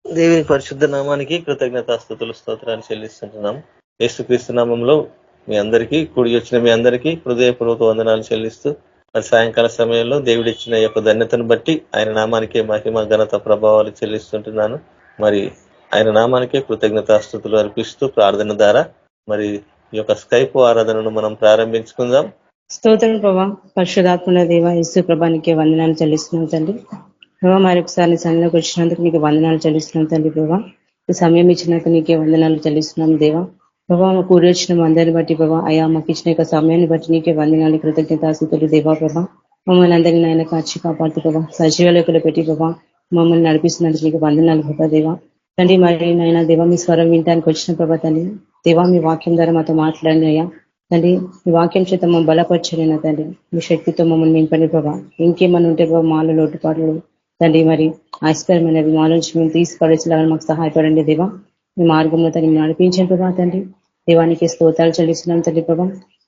దేవుని పరిశుద్ధ నామానికి కృతజ్ఞతాస్తుతులు స్తోత్రాలు చెల్లిస్తుంటున్నాం. యేసుక్రీస్తు నామంలో మీ అందరికీ కూడి వచ్చిన మీ అందరికీ హృదయపూర్వక వందనాలు చెల్లిస్తూ మరి సాయంకాల సమయంలో దేవుడిచ్చిన యొక్క ధన్యతను బట్టి ఆయన నామానికే మహిమ ఘనత ప్రభావాలు చెల్లిస్తుంటున్నాను. మరి ఆయన నామానికే కృతజ్ఞతాస్తుతులు అర్పిస్తూ ప్రార్థన ద్వారా మరి ఈ యొక్క స్కైప్ ఆరాధనను మనం ప్రారంభించుకుందాం. స్తోత్రం ప్రభా, పరిశుధాత్మ దేవ యేసు ప్రభానికి వందనాలు చెల్లిస్తున్నాం తండ్రి. ప్రభా మరొకసారి సన్నిధిలోకి వచ్చినందుకు నీకు వందనాలు చెల్లిస్తున్నాం తండ్రి. ప్రభా ఈ సమయం ఇచ్చినందుకు నీకే వందనాలు చెల్లిస్తున్నాం దేవా. ప్రభా మా కూడి వచ్చిన అందరిని బట్టి ప్రభా అయా మాకు ఇచ్చిన యొక్క సమయాన్ని బట్టి నీకే వందనాలు కృతజ్ఞతాస్తుతులు దేవా. ప్రభా మమ్మల్ని అందరినీ ఆయన కాచి కాపాడుతూ ప్రభా సజీవ లెక్కలు పెట్టి ప్రభా మమ్మల్ని నడిపిస్తున్నందుకు నీకు వందనాలు ప్రభా దేవా. తండ్రి మరి నాయన దేవా మీ స్వరం వినడానికి వచ్చిన ప్రభా తండ్రి దేవా మీ వాక్యం ద్వారా మాతో మాట్లాడిన అయ్యా తండ్రి మీ వాక్యం చేత మమ్మల్ని బలపరచలేనా తండ్రి, మీ శక్తితో మమ్మల్ని నింపండి ప్రభా. ఇంకేమన్నా ఉంటే ప్రభావ మాలో లోటుపాట్లు తండ్రి మరి ఆశ్చర్యమైనవి మా నుంచి మేము తీసుపడేసేలాగా మాకు సహాయపడండి దేవా. మీ మార్గంలో తండ్రి నడిపించండి ప్రభా తండ్రి. దేవానికి స్తోత్రాలు చెల్లిస్తున్నాం తండ్రి ప్రభా.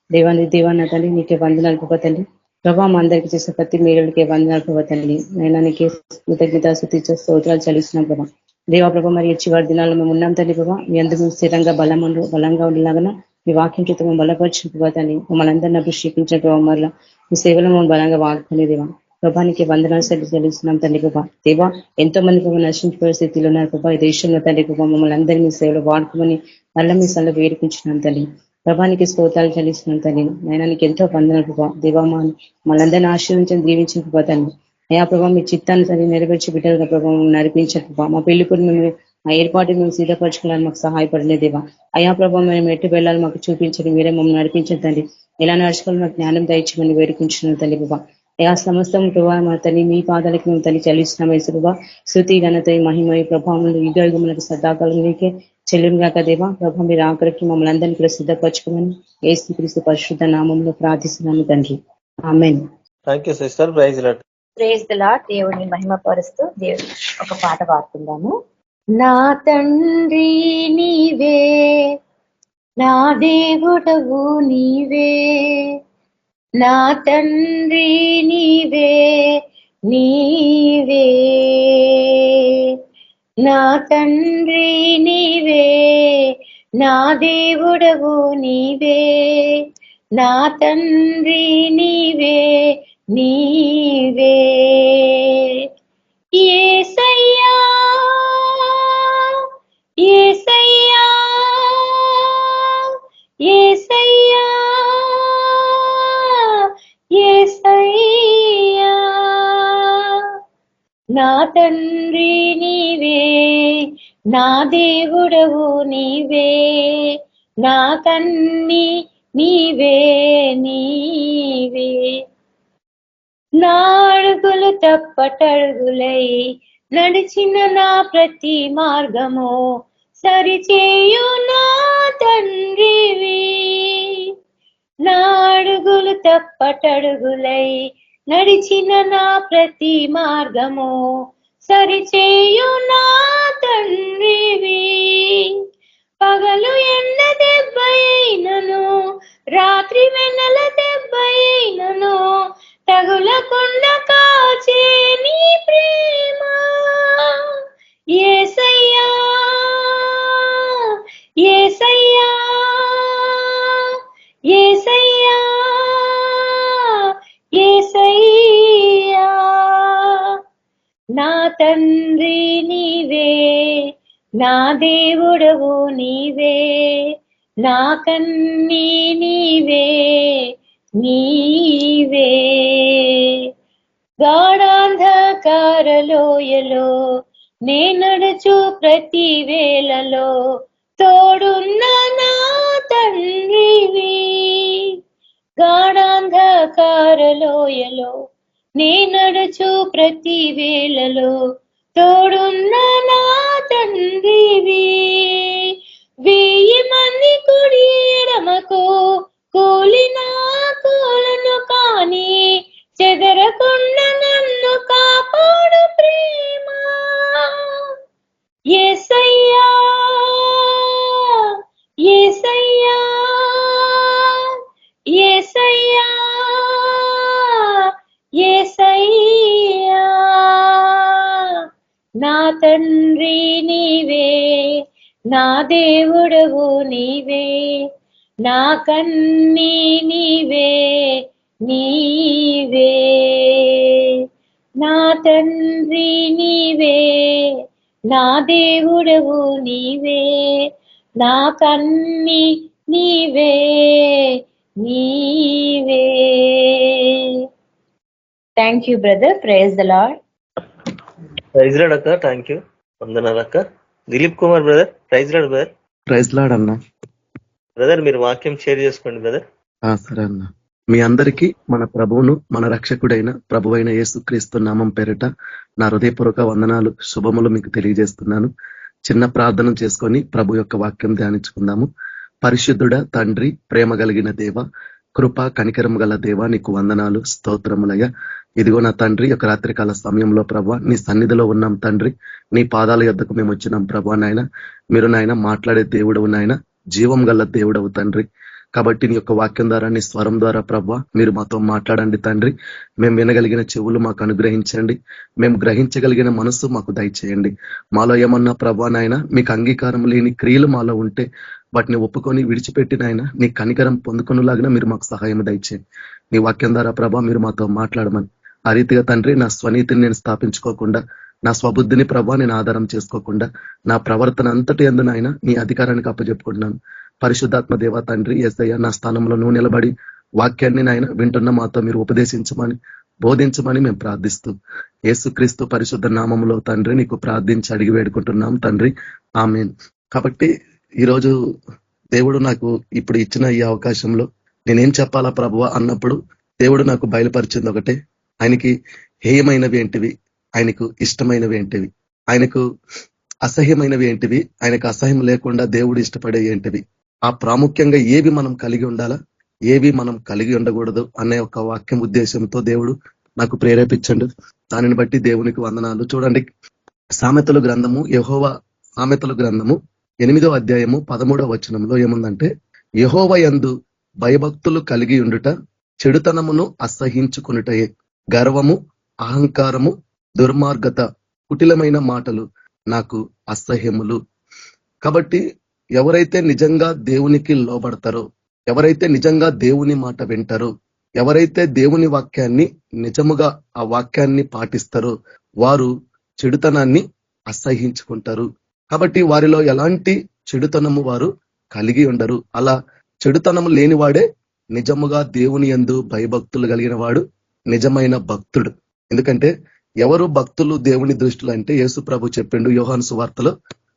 దేవాన్న తండ్రి నీకే వందనాలు ప్రభా తండ్రి. ప్రభా మా అందరికీ చేసే ప్రతి మేలుడికే వందనాలు ప్రభా తండ్రి. నైనా నీకే కృతజ్ఞత స్తుతించే స్తోత్రాలు చెల్లిస్తున్నాం ప్రభా. దేవా ప్రభా మరి చివరి దినాల్లో మేము ఉన్నాం తండ్రి ప్రభా. మీ అందరూ స్థిరంగా బలంగా ఉండేలాగా మీ వాక్యం చేత మేము బలపరిచిన ప్రభాతాన్ని మమ్మల్ని అందరినీ అభిషేకించిన ప్రభావ మరలా మీ సేవలో మేము బలంగా వాడుకునేదేవా. ప్రభానికి వందనాలు చెల్లిస్తున్నాం తండ్రి ప్రభా. దేవా ఎంతో మంది ప్రభావ నశించిపోయే స్థితిలో ఉన్నారు ప్రభా. ఈ దేశంలో తండ్రి ప్రభావ మమ్మల్ని అందరినీ మీ సేవలో వాడుకోమని మళ్ళీ మీ సల్లో వేడుకుంటున్నాం తండ్రి. ప్రభానికి స్తోత్రాలు చెల్లిస్తున్నాం తండ్రి. నైనానికి ఎంతో వందనాలు ప్రభా. దేవా మనందరినీ ఆశీర్వించని దీవించిన ప్రభా తండ్రి. అయా ప్రభావ మీ చిత్తాన్ని సరి నెరవేర్చి బిడ్డలుగా ప్రభావం నడిపించండి ప్రభా. మా పెళ్లి కూడా మేము ఆ ఏర్పాటు మేము సిద్ధపరచుకోవాలని మాకు సహాయపడలేదేవా. అయా ప్రభావ మేము ఎటు వెళ్ళాలి మాకు చూపించండి, మీరే మమ్మల్ని నడిపించండి. ఎలా నడుచుకోవాలి మాకు జ్ఞానం దయచేయమని వేడుకుంటున్నాను తల్లి బాబా. అయా సమస్తం ప్రభావ మా తల్లి మీ పాదాలకి మేము తల్లి చెల్లిస్తున్నాం యేసు ప్రభా. శృతి ఘనత మహిమయ ప్రభావములు యుగములకు సదాకాలం నీకే చెల్లింగాక దేవా. ప్రభా మీరు ఆఖరికి మమ్మల్ని అందరినీ కూడా సిద్ధపరచుకోమని యేసుక్రీస్తు పరిశుద్ధ నామంలో ప్రార్థిస్తున్నాము తండ్రి. Amen. Thank you sister. Praise lord. Praise the lord. దేవుని మహిమ పరుస్తూ దేవుని ఒక పాట పాడుకుందాము. నా తండ్రి నీవే, నా దేవుడవు నీవే, నా తండ్రి నీవే నీవే, నా తండ్రి నీవే, నా దేవుడవు నీవే, నా తండ్రి నీవే నీవే. యేసయ్యా యేసయ్యా యేసయ్యా యేసయ్యా, నా తండ్రి నీవే, నా దేవుడవు నీవే, నా కన్ని నీవే నీవే. నా అడుగులు తప్పటడుగులై నడిచిన నా ప్రతి మార్గము సరిచేయు నా తండ్రివి. నా అడుగులు తప్పటడుగులై నడిచిన నా ప్రతి మార్గము సరిచేయు నా తండ్రివి. పగలు ఎండ దెబ్బైనను రాత్రి వెన్నెల దెబ్బైనను తగులకుండా కాచే నీ ప్రేమ. యేసయ్యా యేసయ్యా యేసయ్యా యేసయ్యా, నా తండ్రి నీవే, నా దేవుడవు నీవే, నా కన్ని నీవే నీవే. గాఢాంధకారలోయలో నే నడుచు ప్రతి వేళలో తోడున్న నా తండ్రివి. గాఢాంధకారలోయలో నే నడుచు ప్రతి వేళలో తోడున్న నా తండ్రివి. 1000 మంది కుడి ఎడమకు కూలినా కూలను కాని చెదరకుండా నన్ను కాపాడు ప్రేమ. యేసయ్యా యేసయ్యా యేసయ్యా యేసయ్యా, నా నా తండ్రి నీవే, నా దేవుడవు నీవే, నా కన్ని నీవే నీవే. నా తండ్రి నీవే, నా దేవుడవు నీవే, నా కన్ని నీవే నీవే. Thank you brother. Praise the lord. Praise lord అక్క. Thank you. వందనాలు అక్క. Dilip Kumar brother. Praise lord brother. Praise lord అన్న. బ్రదర్ మీరు వాక్యం షేర్ చేసుకోండి బ్రదర్. సరే అన్న. మీ అందరికీ మన ప్రభువును మన రక్షకుడైన ప్రభువైన యేసుక్రీస్తు నామం పేరిట నా హృదయపూర్వక వందనాలు, శుభములు మీకు తెలియజేస్తున్నాను. చిన్న ప్రార్థన చేసుకొని ప్రభు యొక్క వాక్యం ధ్యానించుకుందాము. పరిశుద్ధుడ తండ్రి, ప్రేమ కలిగిన దేవ, కృప కనికరం గల దేవ, నీకు వందనాలు, స్తోత్రములయ్య. ఇదిగో నా తండ్రి, ఒక రాత్రికాల సమయంలో ప్రభా నీ సన్నిధిలో ఉన్నాం తండ్రి. నీ పాదాల యొద్దకు మేము వచ్చినాం ప్రభా. నాయన మీరు నాయన మాట్లాడే దేవుడవు నాయన, జీవం గల దేవుడవు తండ్రి. కాబట్టి నీ యొక్క వాక్యం ద్వారా, నీ స్వరం ద్వారా ప్రభా మీరు మాతో మాట్లాడండి తండ్రి. మేము వినగలిగిన చెవులు మాకు అనుగ్రహించండి, మేము గ్రహించగలిగిన మనస్సు మాకు దయచేయండి. మాలో ఏమన్నా ప్రభా నాయన మీకు అంగీకారం లేని క్రియలు మాలో ఉంటే వాటిని ఒప్పుకొని విడిచిపెట్టి నాయన నీ కనికరం పొందుకునేలాగా మీరు మాకు సహాయం దయచేయండి. నీ వాక్యం ద్వారా ప్రభా మీరు మాతో మాట్లాడమని, ఆ రీతిగా తండ్రి నా స్వనీతిని నేను స్థాపించుకోకుండా, నా స్వబుద్ధిని ప్రభా నేను ఆధారం చేసుకోకుండా, నా ప్రవర్తన అంతటి యందు నాయన నీ అధికారానికి అప్పచెప్పుకుంటున్నాను. పరిశుద్ధాత్మ దేవ తండ్రి యేసయ్య, నా స్థానంలో నువ్వు నిలబడి వాక్యాన్ని నాయన వింటున్న మాతో మీరు ఉపదేశించమని, బోధించమని మేము ప్రార్థిస్తూ యేసుక్రీస్తు పరిశుద్ధ నామములో తండ్రి నీకు ప్రార్థించి అడిగి వేడుకుంటున్నాం తండ్రి, ఆమేన్. కాబట్టి ఈరోజు దేవుడు నాకు ఇప్పుడు ఇచ్చిన ఈ అవకాశంలో నేనేం చెప్పాలా ప్రభువా అన్నప్పుడు దేవుడు నాకు బయలుపరిచింది ఒకటే. ఆయనకి హేయమైనవి ఏంటివి, ఆయనకు ఇష్టమైనవి ఏంటివి, ఆయనకు అసహ్యమైనవి ఏంటివి, ఆయనకు అసహ్యం లేకుండా దేవుడు ఇష్టపడే ఏంటివి, ఆ ప్రాముఖ్యంగా ఏవి మనం కలిగి ఉండాలా, ఏవి మనం కలిగి ఉండకూడదు అనే ఒక వాక్యం ఉద్దేశంతో దేవుడు నాకు ప్రేరేపించండు. దానిని బట్టి దేవునికి వందనాలు. చూడండి, సామెతల గ్రంథము, యెహోవా సామెతల గ్రంథము 8వ అధ్యాయము 13వ వచనంలో ఏముందంటే, యెహోవా యందు భయభక్తులు కలిగి ఉండుట చెడుతనమును అసహించుకునుటయే, గర్వము, అహంకారము, దుర్మార్గత, కుటిలమైన మాటలు నాకు అసహ్యములు. కాబట్టి ఎవరైతే నిజంగా దేవునికి లోబడతారో, ఎవరైతే నిజంగా దేవుని మాట వింటారో, ఎవరైతే దేవుని వాక్యాన్ని నిజముగా ఆ వాక్యాన్ని పాటిస్తారో వారు చెడుతనాన్ని అసహించుకుంటారు. కాబట్టి వారిలో ఎలాంటి చెడుతనము వారు కలిగి ఉండరు. అలా చెడుతనము లేనివాడే నిజముగా దేవుని యందు భయభక్తులు కలిగిన వాడు నిజమైన భక్తుడు. ఎందుకంటే ఎవరు భక్తులు దేవుని దృష్టిలో అంటే, యేసు ప్రభు చెప్పిండు యోహాను సువార్తలో,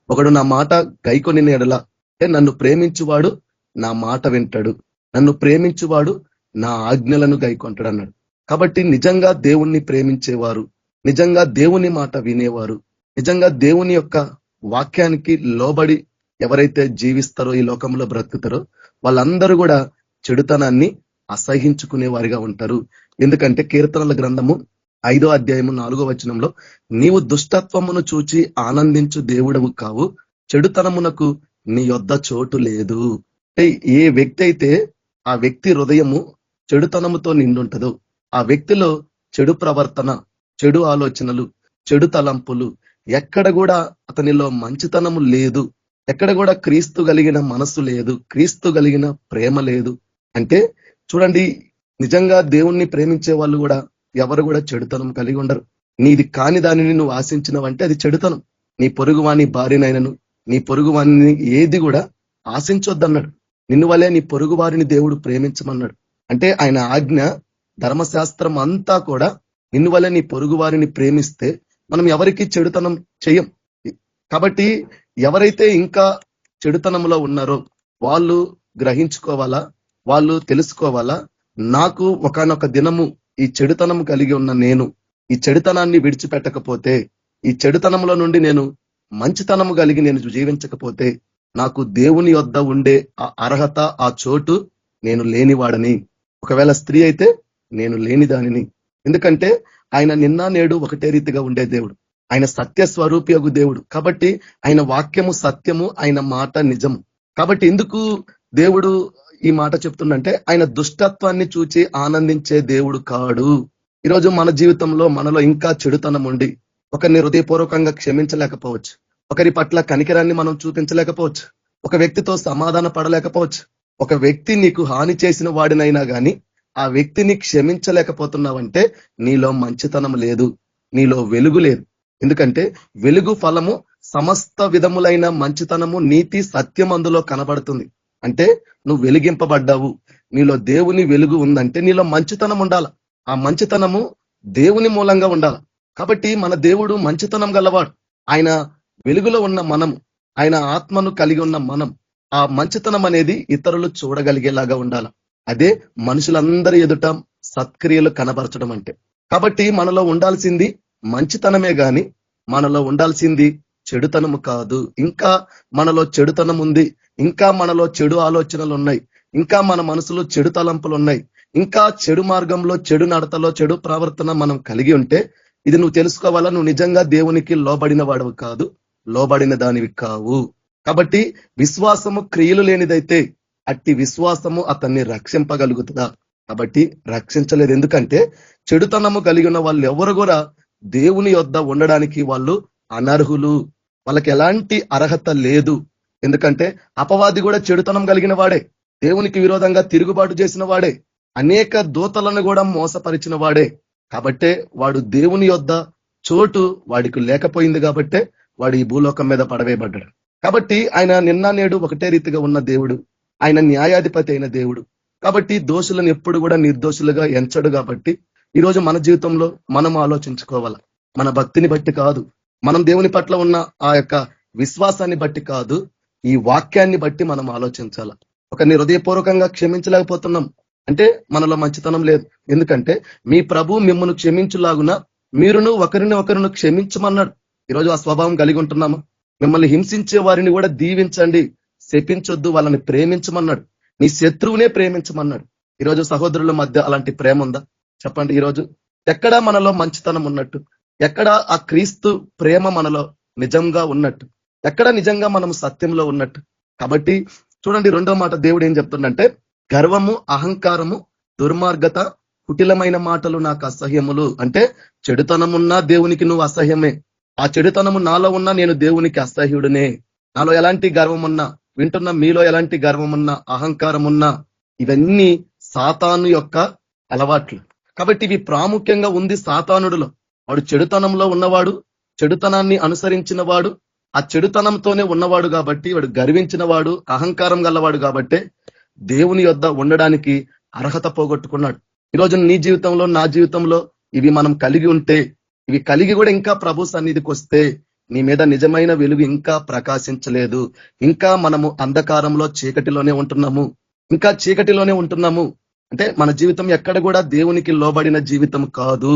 ఒకడు నా మాట గైకొని ఎడల, నన్ను ప్రేమించువాడు నా మాట వింటాడు, నన్ను ప్రేమించువాడు నా ఆజ్ఞలను గైకొంటాడు అన్నాడు. కాబట్టి నిజంగా దేవుణ్ణి ప్రేమించేవారు, నిజంగా దేవుని మాట వినేవారు, నిజంగా దేవుని యొక్క వాక్యానికి లోబడి ఎవరైతే జీవిస్తారో, ఈ లోకంలో బ్రతుకుతారో వాళ్ళందరూ కూడా చెడుతనాన్ని అసహించుకునే వారిగా ఉంటారు. ఎందుకంటే కీర్తనల గ్రంథము 5వ అధ్యాయము 4వ వచనంలో, నీవు దుష్టత్వమును చూచి ఆనందించు దేవుడవు కావు, చెడుతనమునకు నీ యొద్ద చోటు లేదు. ఏ వ్యక్తి అయితే ఆ వ్యక్తి హృదయము చెడుతనముతో నిండుంటదో, ఆ వ్యక్తిలో చెడు ప్రవర్తన, చెడు ఆలోచనలు, చెడు తలంపులు, ఎక్కడ కూడా అతనిలో మంచితనము లేదు, ఎక్కడ కూడా క్రీస్తు కలిగిన మనసు లేదు, క్రీస్తు కలిగిన ప్రేమ లేదు. అంటే చూడండి, నిజంగా దేవుణ్ణి ప్రేమించే వాళ్ళు కూడా ఎవరు కూడా చెడుతనం కలిగి ఉండరు. నీది కాని దానిని నువ్వు ఆశించినవంటే అది చెడుతనం. నీ పొరుగువాని భార్యనైనను, నీ పొరుగువాని ఏది కూడా ఆశించొద్దన్నాడు. నిన్ను వలే నీ పొరుగు వారిని దేవుడు ప్రేమించమన్నాడు. అంటే ఆయన ఆజ్ఞ, ధర్మశాస్త్రం అంతా కూడా నిన్ను వలే నీ పొరుగు వారిని ప్రేమిస్తే మనం ఎవరికి చెడుతనం చెయ్యం. కాబట్టి ఎవరైతే ఇంకా చెడుతనంలో ఉన్నారో వాళ్ళు గ్రహించుకోవాలా, వాళ్ళు తెలుసుకోవాలా, నాకు ఒకానొక దినము ఈ చెడుతనం కలిగి ఉన్న నేను ఈ చెడుతనాన్ని విడిచిపెట్టకపోతే, ఈ చెడుతనంలో నుండి నేను మంచితనము కలిగి నేను జీవించకపోతే నాకు దేవుని యొద్ద ఉండే ఆ అర్హత, ఆ చోటు నేను లేనివాడని. ఒకవేళ స్త్రీ అయితే నేను లేని దానిని. ఎందుకంటే ఆయన నిన్న నేడు ఒకటే రీతిగా ఉండే దేవుడు, ఆయన సత్య స్వరూపియగు దేవుడు. కాబట్టి ఆయన వాక్యము సత్యము, ఆయన మాట నిజము. కాబట్టి ఎందుకు దేవుడు ఈ మాట చెప్తుందంటే, ఆయన దుష్టత్వాన్ని చూచి ఆనందించే దేవుడు కాడు. ఈరోజు మన జీవితంలో మనలో ఇంకా చెడుతనం ఉండి ఒకరిని హృదయపూర్వకంగా క్షమించలేకపోవచ్చు, ఒకరి పట్ల కనికరాన్ని మనం చూపించలేకపోవచ్చు, ఒక వ్యక్తితో సమాధాన పడలేకపోవచ్చు. ఒక వ్యక్తి నీకు హాని చేసిన వాడినైనా గాని ఆ వ్యక్తిని క్షమించలేకపోతున్నావంటే నీలో మంచితనం లేదు, నీలో వెలుగు లేదు. ఎందుకంటే వెలుగు ఫలము సమస్త విధములైన మంచితనము, నీతి, సత్యం అందులో కనబడుతుంది. అంటే నువ్వు వెలిగింపబడ్డావు, నీలో దేవుని వెలుగు ఉందంటే నీలో మంచితనం ఉండాల. ఆ మంచితనము దేవుని మూలంగా ఉండాలి. కాబట్టి మన దేవుడు మంచితనం గలవాడు. ఆయన వెలుగులో ఉన్న మనం, ఆయన ఆత్మను కలిగి ఉన్న మనం, ఆ మంచితనం అనేది ఇతరులు చూడగలిగేలాగా ఉండాలి. అదే మనుషులందరి ఎదుట సత్క్రియలు కనబరచడం అంటే. కాబట్టి మనలో ఉండాల్సింది మంచితనమే గాని మనలో ఉండాల్సింది చెడుతనము కాదు. ఇంకా మనలో చెడుతనం ఉంది, ఇంకా మనలో చెడు ఆలోచనలు ఉన్నాయి, ఇంకా మన మనసులో చెడు తలంపులు ఉన్నాయి, ఇంకా చెడు మార్గంలో, చెడు నడతలో, చెడు ప్రవర్తన మనం కలిగి ఉంటే ఇది నువ్వు తెలుసుకోవాలా, నువ్వు నిజంగా దేవునికి లోబడిన వాడవు కాదు, లోబడిన దానివి కావు. కాబట్టి విశ్వాసము క్రియలు లేనిదైతే అట్టి విశ్వాసము అతన్ని రక్షింపగలుగుతుందా? కాబట్టి రక్షించలేదు. ఎందుకంటే చెడుతనము కలిగి ఉన్న వాళ్ళు ఎవరు కూడా దేవుని యొద్ద ఉండడానికి వాళ్ళు అనర్హులు, వాళ్ళకి ఎలాంటి అర్హత లేదు. ఎందుకంటే అపవాది కూడా చెడుతనం కలిగిన వాడే, దేవునికి విరోధంగా తిరుగుబాటు చేసిన వాడే, అనేక దూతలను కూడా మోసపరిచిన వాడే. కాబట్టే వాడు దేవుని యొద్ద చోటు వాడికి లేకపోయింది, కాబట్టే వాడు ఈ భూలోకం మీద పడవేయబడ్డాడు. కాబట్టి ఆయన నిన్న నేడు ఒకటే రీతిగా ఉన్న దేవుడు, ఆయన న్యాయాధిపతి అయిన దేవుడు. కాబట్టి దోషులను ఎప్పుడు కూడా నిర్దోషులుగా ఎంచడు. కాబట్టి ఈరోజు మన జీవితంలో మనం ఆలోచించుకోవాలి. మన భక్తిని బట్టి కాదు, మనం దేవుని పట్ల ఉన్న ఆ యొక్క విశ్వాసాన్ని బట్టి కాదు, ఈ వాక్యాన్ని బట్టి మనం ఆలోచించాల. ఒకరిని హృదయపూర్వకంగా క్షమించలేకపోతున్నాం అంటే మనలో మంచితనం లేదు. ఎందుకంటే మీ ప్రభు మిమ్మల్ని క్షమించులాగున మీరును ఒకరిని క్షమించమన్నాడు. ఈరోజు ఆ స్వభావం కలిగి ఉంటున్నామా? మిమ్మల్ని హింసించే వారిని కూడా దీవించండి, శపించొద్దు, వాళ్ళని ప్రేమించమన్నాడు. నీ శత్రువునే ప్రేమించమన్నాడు. ఈరోజు సహోదరుల మధ్య అలాంటి ప్రేమ ఉందా? చెప్పండి. ఈరోజు ఎక్కడా మనలో మంచితనం ఉన్నట్టు, ఎక్కడ ఆ క్రీస్తు ప్రేమ మనలో నిజంగా ఉన్నట్టు, ఎక్కడ నిజంగా మనం సత్యంలో ఉన్నట్టు? కాబట్టి చూడండి, రెండో మాట దేవుడు ఏం చెప్తుండంటే, గర్వము, అహంకారము, దుర్మార్గత, కుటిలమైన మాటలు నాకు అసహ్యములు. అంటే చెడుతనమున్నా దేవునికి నువ్వు అసహ్యమే. ఆ చెడుతనము నాలో ఉన్నా నేను దేవునికి అసహ్యుడునే. నాలో ఎలాంటి గర్వం ఉన్నా, వింటున్న మీలో ఎలాంటి గర్వం ఉన్నా, అహంకారం ఉన్నా, ఇవన్నీ సాతాను యొక్క అలవాట్లు. కాబట్టి ఇవి ప్రాముఖ్యంగా ఉంది సాతానుడిలో. వాడు చెడుతనంలో ఉన్నవాడు, చెడుతనాన్ని అనుసరించిన వాడు, ఆ చెడుతనంతోనే ఉన్నవాడు. కాబట్టి వాడు గర్వించిన వాడు, అహంకారం గలవాడు. కాబట్టే దేవుని యొద్ద ఉండడానికి అర్హత పోగొట్టుకున్నాడు. ఈరోజు నీ జీవితంలో, నా జీవితంలో ఇవి మనం కలిగి ఉంటే, ఇవి కలిగి కూడా ఇంకా ప్రభు సన్నిధికి వస్తే నీ మీద నిజమైన వెలుగు ఇంకా ప్రకాశించలేదు. ఇంకా మనము అంధకారంలో, చీకటిలోనే ఉంటున్నాము, ఇంకా చీకటిలోనే ఉంటున్నాము. అంటే మన జీవితం ఎక్కడ కూడా దేవునికి లోబడిన జీవితం కాదు,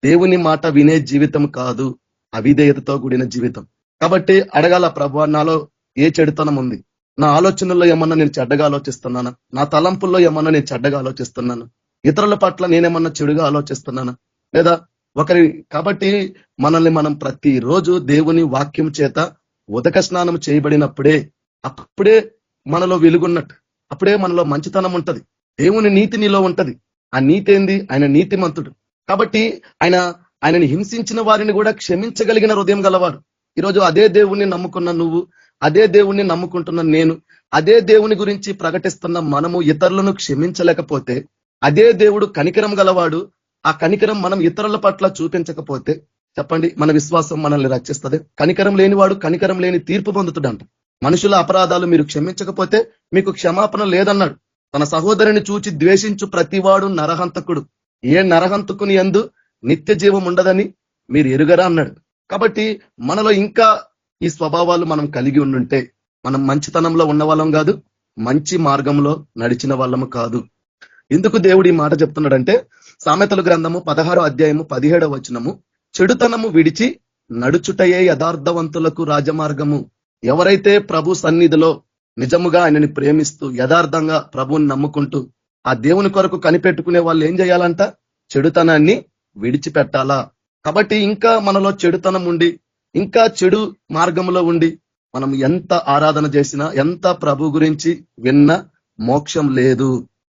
దేవుని మాట వినే జీవితం కాదు, అవిధేయతతో కూడిన జీవితం. కాబట్టి అడగాల, ప్రభు నాలో ఏ చెడుతనం ఉంది? నా ఆలోచనల్లో ఏమన్నా నేను చెడ్డగా ఆలోచిస్తున్నానా? నా తలంపుల్లో ఏమన్నా నేను చెడ్డగా ఆలోచిస్తున్నాను? ఇతరుల పట్ల నేనేమన్నా చెడుగా ఆలోచిస్తున్నానా? లేదా కాబట్టి మనల్ని మనం ప్రతిరోజు దేవుని వాక్యం చేత ఉదక స్నానం చేయబడినప్పుడే, అప్పుడే మనలో వెలుగున్నట్టు, అప్పుడే మనలో మంచితనం ఉంటది, దేవుని నీతి నీలో ఉంటది. ఆ నీతి ఏంది? ఆయన నీతిమంతుడు. కాబట్టి ఆయనని హింసించిన వారిని కూడా క్షమించగలిగిన హృదయం గలవాడు. ఈరోజు అదే దేవుణ్ణి నమ్ముకున్న నువ్వు, అదే దేవుణ్ణి నమ్ముకుంటున్న నేను, అదే దేవుని గురించి ప్రకటిస్తున్న మనము ఇతరులను క్షమించలేకపోతే, అదే దేవుడు కనికరం గలవాడు, ఆ కనికరం మనం ఇతరుల పట్ల చూపించకపోతే చెప్పండి, మన విశ్వాసం మనల్ని రక్షిస్తుంది? కనికరం లేనివాడు కనికరం లేని తీర్పు పొందుతాడంట. మనుషుల అపరాధాలు మీరు క్షమించకపోతే మీకు క్షమాపణ లేదన్నాడు. తన సహోదరుని చూచి ద్వేషించు ప్రతివాడు నరహంతకుడు, ఏ నరహంతకుని యందు నిత్య జీవం ఉండదని మీరు ఎరుగరా అన్నాడు. కాబట్టి మనలో ఇంకా ఈ స్వభావాలు మనం కలిగి ఉండుంటే మనం మంచితనంలో ఉన్న వాళ్ళం కాదు, మంచి మార్గంలో నడిచిన వాళ్ళము కాదు. ఎందుకు దేవుడు ఈ మాట చెప్తున్నాడంటే, సామెతల గ్రంథము 16వ అధ్యాయము 17వ వచనము, చెడుతనము విడిచి నడుచుటయే యథార్థవంతులకు రాజమార్గము. ఎవరైతే ప్రభు సన్నిధిలో నిజముగా ఆయనని ప్రేమిస్తూ యథార్థంగా ప్రభువుని నమ్ముకుంటూ ఆ దేవుని కొరకు కనిపెట్టుకునే వాళ్ళు ఏం చేయాలంట? చెడుతనాన్ని విడిచిపెట్టాలా. కాబట్టి ఇంకా మనలో చెడుతనం ఉండి, ఇంకా చెడు మార్గంలో ఉండి మనం ఎంత ఆరాధన చేసినా, ఎంత ప్రభు గురించి విన్నా మోక్షం లేదు.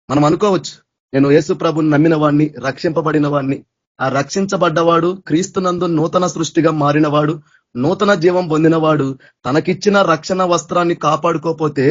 మనం అనుకోవచ్చు, నేను యేసు ప్రభుని నమ్మిన వాడిని, రక్షింపబడిన వాడిని, ఆ రక్షించబడ్డవాడు, క్రీస్తునందు నూతన సృష్టిగా మారినవాడు, నూతన జీవం పొందినవాడు తనకిచ్చిన రక్షణ వస్త్రాన్ని కాపాడుకోపోతే,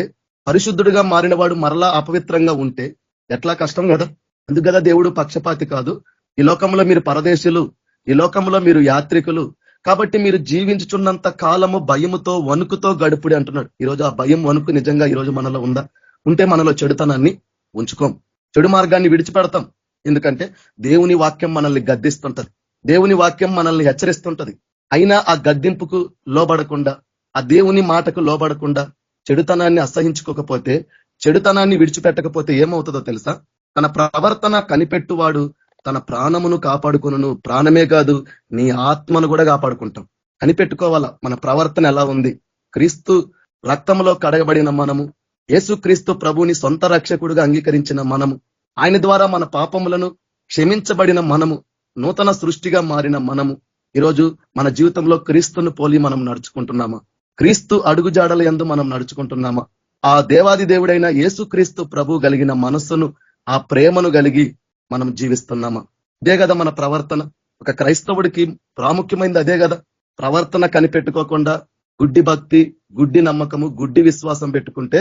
పరిశుద్ధుడిగా మారినవాడు మరలా అపవిత్రంగా ఉంటే ఎట్లా కష్టం కదా. అందుకు కదా దేవుడు పక్షపాతి కాదు. ఈ లోకంలో మీరు పరదేశులు, ఈ లోకంలో మీరు యాత్రికులు, కాబట్టి మీరు జీవించుచున్నంత కాలము భయముతో వణుకుతో గడుపుడి అంటున్నాడు. ఈరోజు ఆ భయం వణుకు నిజంగా ఈరోజు మనలో ఉందా? ఉంటే మనలో చెడుతనాన్ని ఉంచుకోం, చెడు మార్గాన్ని విడిచిపెడతాం. ఎందుకంటే దేవుని వాక్యం మనల్ని గద్దిస్తుంటది, దేవుని వాక్యం మనల్ని హెచ్చరిస్తుంటది. అయినా ఆ గద్దింపుకు లోబడకుండా, ఆ దేవుని మాటకు లోబడకుండా చెడుతనాన్ని అసహించుకోకపోతే, చెడుతనాన్ని విడిచిపెట్టకపోతే ఏమవుతుందో తెలుసా? తన ప్రవర్తన కనిపెట్టువాడు తన ప్రాణమును కాపాడుకొనును. ప్రాణమే కాదు, నీ ఆత్మను కూడా కాపాడుకుంటాం. కనిపెట్టుకోవాలా మన ప్రవర్తన ఎలా ఉంది. క్రీస్తు రక్తంలో కడగబడిన మనము, యేసు క్రీస్తు ప్రభుని సొంత రక్షకుడుగా అంగీకరించిన మనము, ఆయన ద్వారా మన పాపములను క్షమించబడిన మనము, నూతన సృష్టిగా మారిన మనము, ఈరోజు మన జీవితంలో క్రీస్తును పోలి మనం నడుచుకుంటున్నామా? క్రీస్తు అడుగుజాడల యందు మనం నడుచుకుంటున్నామా? ఆ దేవాది దేవుడైన యేసు క్రీస్తు ప్రభు కలిగిన మనస్సును, ఆ ప్రేమను కలిగి మనం జీవిస్తున్నామా? అదే కదా మన ప్రవర్తన. ఒక క్రైస్తవుడికి ప్రాముఖ్యమైనది అదే కదా. ప్రవర్తన కనిపెట్టుకోకుండా గుడ్డి భక్తి, గుడ్డి నమ్మకము, గుడ్డి విశ్వాసం పెట్టుకుంటే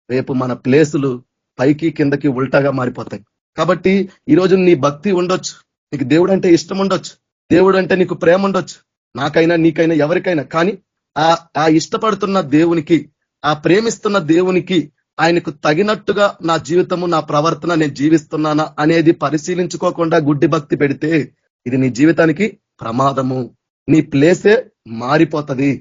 రేపు మన ప్లేసులు పైకి కిందకి ఉల్టాగా మారిపోతాయి. కాబట్టి ఈరోజు నీ భక్తి ఉండొచ్చు, నీకు దేవుడు అంటే ఇష్టం ఉండొచ్చు, దేవుడు అంటే నీకు ప్రేమ ఉండొచ్చు, నాకైనా నీకైనా ఎవరికైనా. కానీ ఆ ఇష్టపడుతున్న దేవునికి, ఆ ప్రేమిస్తున్న దేవునికి, ఆయనకు తగినట్టుగా నా జీవితము, నా ప్రవర్తన నేను జీవిస్తున్నానా అనేది పరిశీలించుకోకుండా గుడ్డి భక్తి పెడితే ఇది నీ జీవితానికి ప్రమాదము, నీ ప్లేసే మారిపోతది.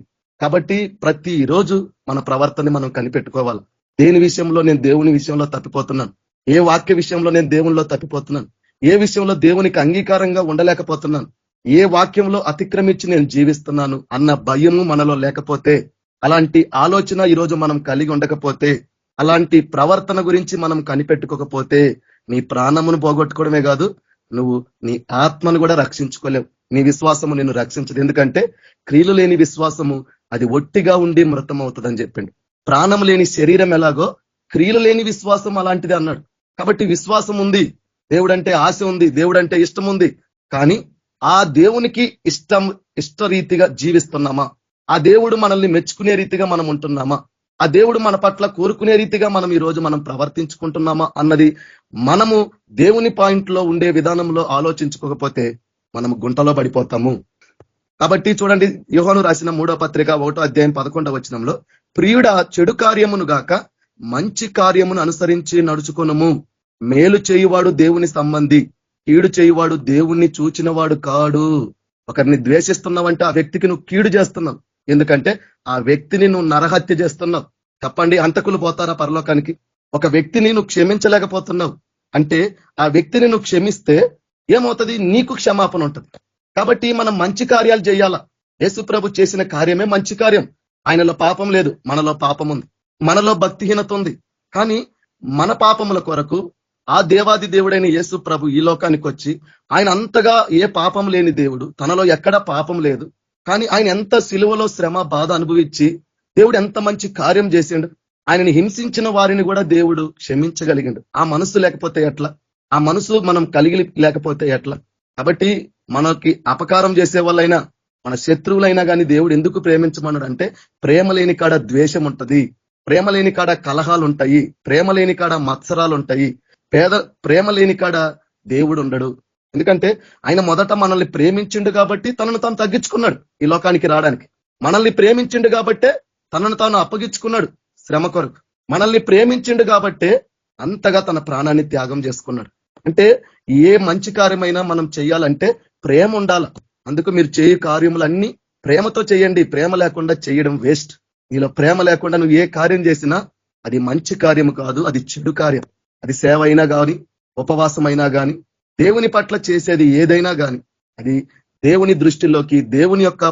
కాబట్టి ప్రతి రోజు మన ప్రవర్తనని మనం కనిపెట్టుకోవాలి. దేని విషయంలో నేను దేవుని విషయంలో తప్పిపోతున్నాను, ఏ వాక్య విషయంలో నేను దేవునిలో తప్పిపోతున్నాను, ఏ విషయంలో దేవునికి అంగీకారంగా ఉండలేకపోతున్నాను, ఏ వాక్యంలో అతిక్రమించి నేను జీవిస్తున్నాను అన్న భయము మనలో లేకపోతే, అలాంటి ఆలోచన ఈరోజు మనం కలిగి ఉండకపోతే, అలాంటి ప్రవర్తన గురించి మనం కనిపెట్టుకోకపోతే నీ ప్రాణమును పోగొట్టుకోవడమే కాదు, నువ్వు నీ ఆత్మను కూడా రక్షించుకోలేవు. నీ విశ్వాసము నిన్ను రక్షించదు. ఎందుకంటే క్రియలు లేని విశ్వాసము అది ఒట్టిగా ఉండి మృతం అవుతుందని చెప్పిండు. ప్రాణం లేని శరీరం ఎలాగో క్రియలు లేని విశ్వాసం అలాంటిది అన్నాడు. కాబట్టి విశ్వాసం ఉంది, దేవుడంటే ఆశ ఉంది, దేవుడంటే ఇష్టం ఉంది. కానీ ఆ దేవునికి ఇష్టరీతిగా జీవిస్తున్నామా? ఆ దేవుడు మనల్ని మెచ్చుకునే రీతిగా మనం ఉంటున్నామా? ఆ దేవుడు మన పట్ల కోరుకునే రీతిగా మనం ఈ రోజు మనం ప్రవర్తించుకుంటున్నామా అన్నది మనము దేవుని పాయింట్ లో ఉండే విధానంలో ఆలోచించుకోకపోతే మనము గుంటలో పడిపోతాము. కాబట్టి చూడండి, యోహాను రాసిన 3వ పత్రిక 1వ అధ్యాయం 11వ వచనంలో, ప్రియుడా చెడు కార్యమును గాక మంచి కార్యమును అనుసరించి నడుచుకొనుము. మేలు చేయువాడు దేవుని సంబంధి, కీడు చేయువాడు దేవుణ్ణి చూచినవాడు కాడు. ఒకరిని ద్వేషిస్తున్నావంటే ఆ వ్యక్తికి నువ్వు కీడు చేస్తున్నావు. ఎందుకంటే ఆ వ్యక్తిని నువ్వు నరహత్య చేస్తున్నావు. చెప్పండి, హంతకులు పోతారా పరలోకానికి? ఒక వ్యక్తిని నువ్వు క్షమించలేకపోతున్నావు అంటే ఆ వ్యక్తిని నువ్వు క్షమిస్తే ఏమవుతుంది? నీకు క్షమాపణ ఉంటుంది. కాబట్టి మనం మంచి కార్యాలు చేయాలా. యేసు ప్రభు చేసిన కార్యమే మంచి కార్యం. ఆయనలో పాపం లేదు, మనలో పాపం ఉంది, మనలో భక్తిహీనత ఉంది. కానీ మన పాపముల కొరకు ఆ దేవాది దేవుడైన యేసు ప్రభు ఈ లోకానికి వచ్చి, ఆయన అంతగా ఏ పాపం లేని దేవుడు, తనలో ఎక్కడ పాపం లేదు. కానీ ఆయన ఎంత సిలువలో శ్రమ బాధ అనుభవించి దేవుడు ఎంత మంచి కార్యం చేసిండు. ఆయనని హింసించిన వారిని కూడా దేవుడు క్షమించగలిగిండు. ఆ మనసు లేకపోతే ఎట్లా? ఆ మనసు మనం కలిగి లేకపోతే ఎట్లా? కాబట్టి మనకి అపకారం చేసే వాళ్ళైనా, మన శత్రువులైనా కానీ దేవుడు ఎందుకు ప్రేమించమన్నాడు అంటే, ప్రేమ లేని కాడ ద్వేషం ఉంటది, ప్రేమ లేని కాడ కలహాలు ఉంటాయి, ప్రేమ లేని కాడ మత్సరాలు ఉంటాయి, ప్రేమ లేని కాడ దేవుడు ఉండడు. ఎందుకంటే ఆయన మొదట మనల్ని ప్రేమించిండు కాబట్టి తనను తాను తగ్గించుకున్నాడు ఈ లోకానికి రావడానికి. మనల్ని ప్రేమించిండు కాబట్టే తనను తాను అప్పగించుకున్నాడు శ్రమ కొరకు. మనల్ని ప్రేమించిండు కాబట్టే అంతగా తన ప్రాణాన్ని త్యాగం చేసుకున్నాడు. అంటే ఏ మంచి కార్యమైనా మనం చేయాలంటే ప్రేమ ఉండాల. అందుకు మీరు చేయు కార్యములన్నీ ప్రేమతో చేయండి. ప్రేమ లేకుండా చేయడం వేస్ట్. నీలో ప్రేమ లేకుండా నువ్వు ఏ కార్యం చేసినా అది మంచి కార్యము కాదు, అది చెడు కార్యం. అది సేవ అయినా కానీ, ఉపవాసం అయినా కానీ, దేవుని పట్ల చేసేది ఏదైనా కానీ అది దేవుని దృష్టిలోకి, దేవుని యొక్క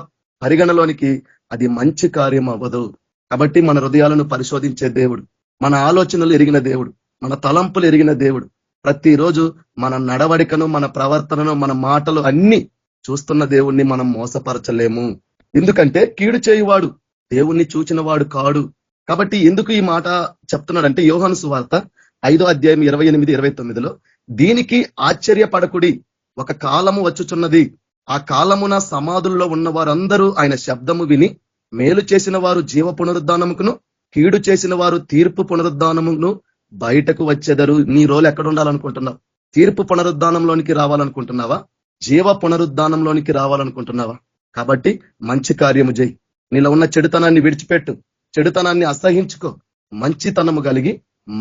పరిగణలోనికి అది మంచి కార్యం అవ్వదు. కాబట్టి మన హృదయాలను పరిశోధించే దేవుడు, మన ఆలోచనలు ఎరిగిన దేవుడు, మన తలంపులు ఎరిగిన దేవుడు, ప్రతిరోజు మన నడవడికను, మన ప్రవర్తనను, మన మాటలు అన్ని చూస్తున్న దేవుణ్ణి మనం మోసపరచలేము. ఎందుకంటే కీడు చేయువాడు దేవుణ్ణి చూచిన వాడు కాడు. కాబట్టి ఎందుకు ఈ మాట చెప్తున్నాడంటే, యోహాను సువార్త 5వ అధ్యాయం 28-29లో, దీనికి ఆశ్చర్యపడకుడి, ఒక కాలము వచ్చుచున్నది, ఆ కాలమున సమాధుల్లో ఉన్న వారందరూ ఆయన శబ్దము విని మేలు చేసిన వారు జీవ పునరుద్ధానముకును, కీడు చేసిన వారు తీర్పు పునరుద్ధానమును బయటకు వచ్చేదరు. నీ రోలు ఎక్కడ ఉండాలనుకుంటున్నావు? తీర్పు పునరుద్ధానంలోనికి రావాలనుకుంటున్నావా? జీవ పునరుద్ధానంలోనికి రావాలనుకుంటున్నావా? కాబట్టి మంచి కార్యము చేయి. నీలో ఉన్న చెడుతనాన్ని విడిచిపెట్టు, చెడుతనాన్ని అసహించుకో. మంచితనము కలిగి,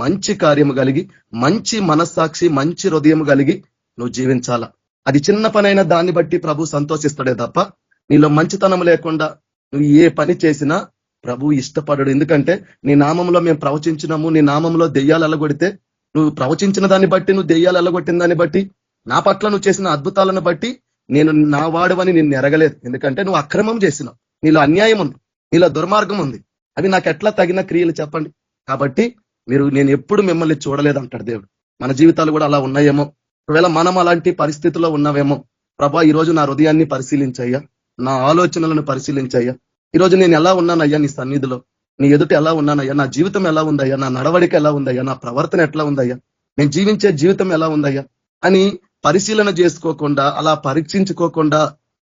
మంచి కార్యము కలిగి, మంచి మనస్సాక్షి, మంచి హృదయము కలిగి నువ్వు జీవించాలా. అది చిన్న పనైనా దాన్ని బట్టి ప్రభు సంతోషిస్తాడే తప్ప నీలో మంచితనం లేకుండా నువ్వు ఏ పని చేసినా ప్రభు ఇష్టపడడు. ఎందుకంటే నీ నామంలో మేము ప్రవచించినాము, నీ నామంలో దెయ్యాలు ఎల్లగొడితే నువ్వు ప్రవచించిన దాన్ని బట్టి, నువ్వు దెయ్యాలు ఎల్లగొట్టిన దాన్ని బట్టి, నా పట్ల నువ్వు చేసిన అద్భుతాలను బట్టి నేను నా వాడవని నిన్ను ఎరగలేదు. ఎందుకంటే నువ్వు అక్రమం చేసినావు, నీలో అన్యాయం ఉంది, నీలో దుర్మార్గం ఉంది. అవి నాకు ఎట్లా తగిన క్రియలు చెప్పండి. కాబట్టి నేను ఎప్పుడు మిమ్మల్ని చూడలేదు అంటాడు దేవుడు. మన జీవితాలు కూడా అలా ఉన్నాయేమో. ఒకవేళ మనం అలాంటి పరిస్థితుల్లో ఉన్నావేమో, ప్రభా ఈరోజు నా హృదయాన్ని పరిశీలించయ్యా, నా ఆలోచనలను పరిశీలించయ్యా. ఈరోజు నేను ఎలా ఉన్నానయ్యా నీ సన్నిధిలో, నీ ఎదుట ఎలా ఉన్నానయ్యా, నా జీవితం ఎలా ఉందయ్యా, నా నడవడిక ఎలా ఉందయ్యా, నా ప్రవర్తన ఎట్లా ఉందయ్యా, నేను జీవించే జీవితం ఎలా ఉందయ్యా అని పరిశీలన చేసుకోకుండా, అలా పరీక్షించుకోకుండా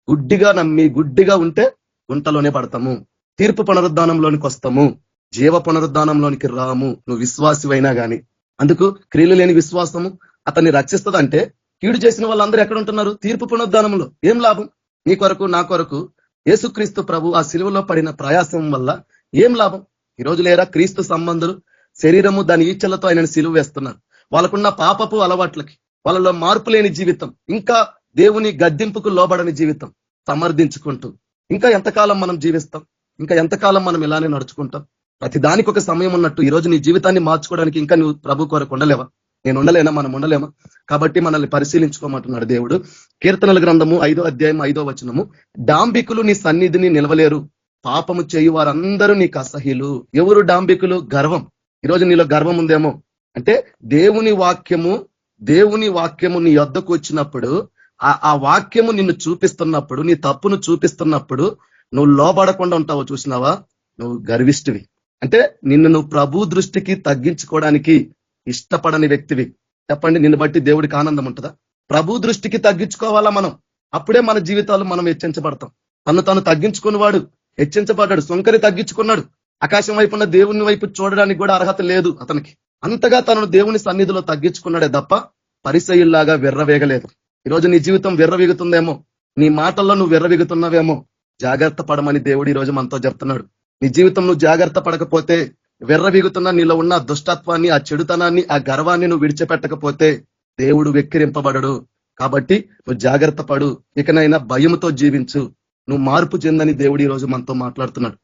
గుడ్డిగా నమ్మి గుడ్డిగా ఉంటే గుంటలోనే పడతాము. తీర్పు పునరుద్ధానంలోనికి వస్తాము, జీవ పునరుద్ధానంలోనికి రాము. నువ్వు విశ్వాసివైనా గాని. అందుకు క్రియలు లేని విశ్వాసము అతన్ని రక్షిస్తుందంటే, కీడు చేసిన వాళ్ళందరూ ఎక్కడ ఉంటున్నారు? తీర్పు పునరుద్ధానంలో. ఏం లాభం? నీ కొరకు నా కొరకు యేసుక్రీస్తు ప్రభు ఆ శిలువలో పడిన ప్రయాసం వల్ల ఏం లాభం? ఈరోజు లేరా క్రీస్తు సంబంధులు శరీరము దాని ఈచ్చలతో ఆయనను సిలువ వేస్తున్నారు. వాళ్ళకున్న పాపపు అలవాట్లకి, వాళ్ళలో మార్పు లేని జీవితం, ఇంకా దేవుని గద్దింపుకు లోబడని జీవితం సమర్థించుకుంటూ ఇంకా ఎంతకాలం మనం జీవిస్తాం? ఇంకా ఎంతకాలం మనం ఇలానే నడుచుకుంటాం? ప్రతి దానికి ఒక సమయం ఉన్నట్టు ఈరోజు నీ జీవితాన్ని మార్చుకోవడానికి ఇంకా నువ్వు ప్రభు కొరకు ఉండలేవా? నేను ఉండలేనా? మనం ఉండలేమా? కాబట్టి మనల్ని పరిశీలించుకోమంటున్నాడు దేవుడు. కీర్తనల గ్రంథము 5వ అధ్యాయం 5వ వచనము, డాంబికులు నీ సన్నిధిని నిలవలేరు, పాపము చేయు వారందరూ నీకు అసహ్యులు. ఎవరు డాంబికులు? గర్వం. ఈరోజు నీలో గర్వం ఉందేమో. అంటే దేవుని వాక్యము నీ యొద్దకు వచ్చినప్పుడు, ఆ వాక్యము నిన్ను చూపిస్తున్నప్పుడు, నీ తప్పును చూపిస్తున్నప్పుడు నువ్వు లోబడకుండా ఉంటావు. చూసినావా? నువ్వు గర్విష్టివి. అంటే నువ్వు ప్రభు దృష్టికి తగ్గించుకోవడానికి ఇష్టపడని వ్యక్తివి. చెప్పండి, నిన్ను బట్టి దేవుడికి ఆనందం ఉంటుందా? ప్రభు దృష్టికి తగ్గించుకోవాలా మనం. అప్పుడే మన జీవితాలు మనం హెచ్చించబడతాం. తను తగ్గించుకున్న వాడు హెచ్చించబడ్డాడు. సుంకరి తగ్గించుకున్నాడు. ఆకాశం వైపు ఉన్న దేవుని వైపు చూడడానికి కూడా అర్హత లేదు అతనికి. అంతగా తనను దేవుని సన్నిధిలో తగ్గించుకున్నాడే తప్ప పరిసయ్యుల్లాగా విర్రవేగలేదు. ఈరోజు నీ జీవితం విర్రవీగుతుందేమో, నీ మాటల్లో నువ్వు విర్రవీగుతున్నావేమో. జాగ్రత్త పడమని దేవుడు ఈ రోజు మనతో చెప్తున్నాడు. నీ జీవితం నువ్వు జాగ్రత్త పడకపోతే, విర్రవీగుతున్న నీలో ఉన్న దుష్టత్వాన్ని, ఆ చెడుతనాన్ని, ఆ గర్వాన్ని నువ్వు విడిచిపెట్టకపోతే దేవుడు వెక్కిరింపబడడు. కాబట్టి నువ్వు జాగ్రత్త పడు. ఇకనైనా భయముతో జీవించు. నువ్వు మార్పు చెందని దేవుడు ఈ రోజు మనతో మాట్లాడుతున్నాడు.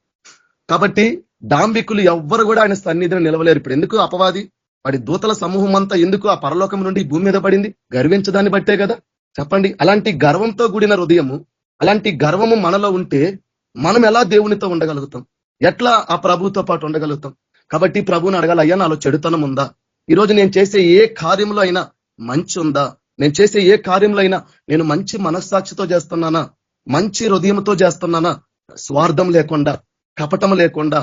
కాబట్టి డాంబికులు ఎవ్వరు కూడా ఆయన సన్నిధిని నిలవలేరు. ఇప్పుడు ఎందుకు అపవాది, వాడి దూతల సమూహం అంతా ఎందుకు ఆ పరలోకం నుండి భూమి మీద పడింది? గర్వించదాన్ని బట్టే కదా. చెప్పండి, అలాంటి గర్వంతో కూడిన హృదయము, అలాంటి గర్వము మనలో ఉంటే మనం ఎలా దేవునితో ఉండగలుగుతాం? ఎట్లా ఆ ప్రభుతో పాటు ఉండగలుగుతాం? కాబట్టి ప్రభువుని అడగాలి, అయ్యా నాలో చెడుతనం ఉందా? ఈరోజు నేను చేసే ఏ కార్యంలో అయినా మంచి ఉందా? నేను చేసే ఏ కార్యంలో అయినా నేను మంచి మనస్సాక్షితో చేస్తున్నానా? మంచి హృదయంతో చేస్తున్నానా? స్వార్థం లేకుండా, కపటం లేకుండా,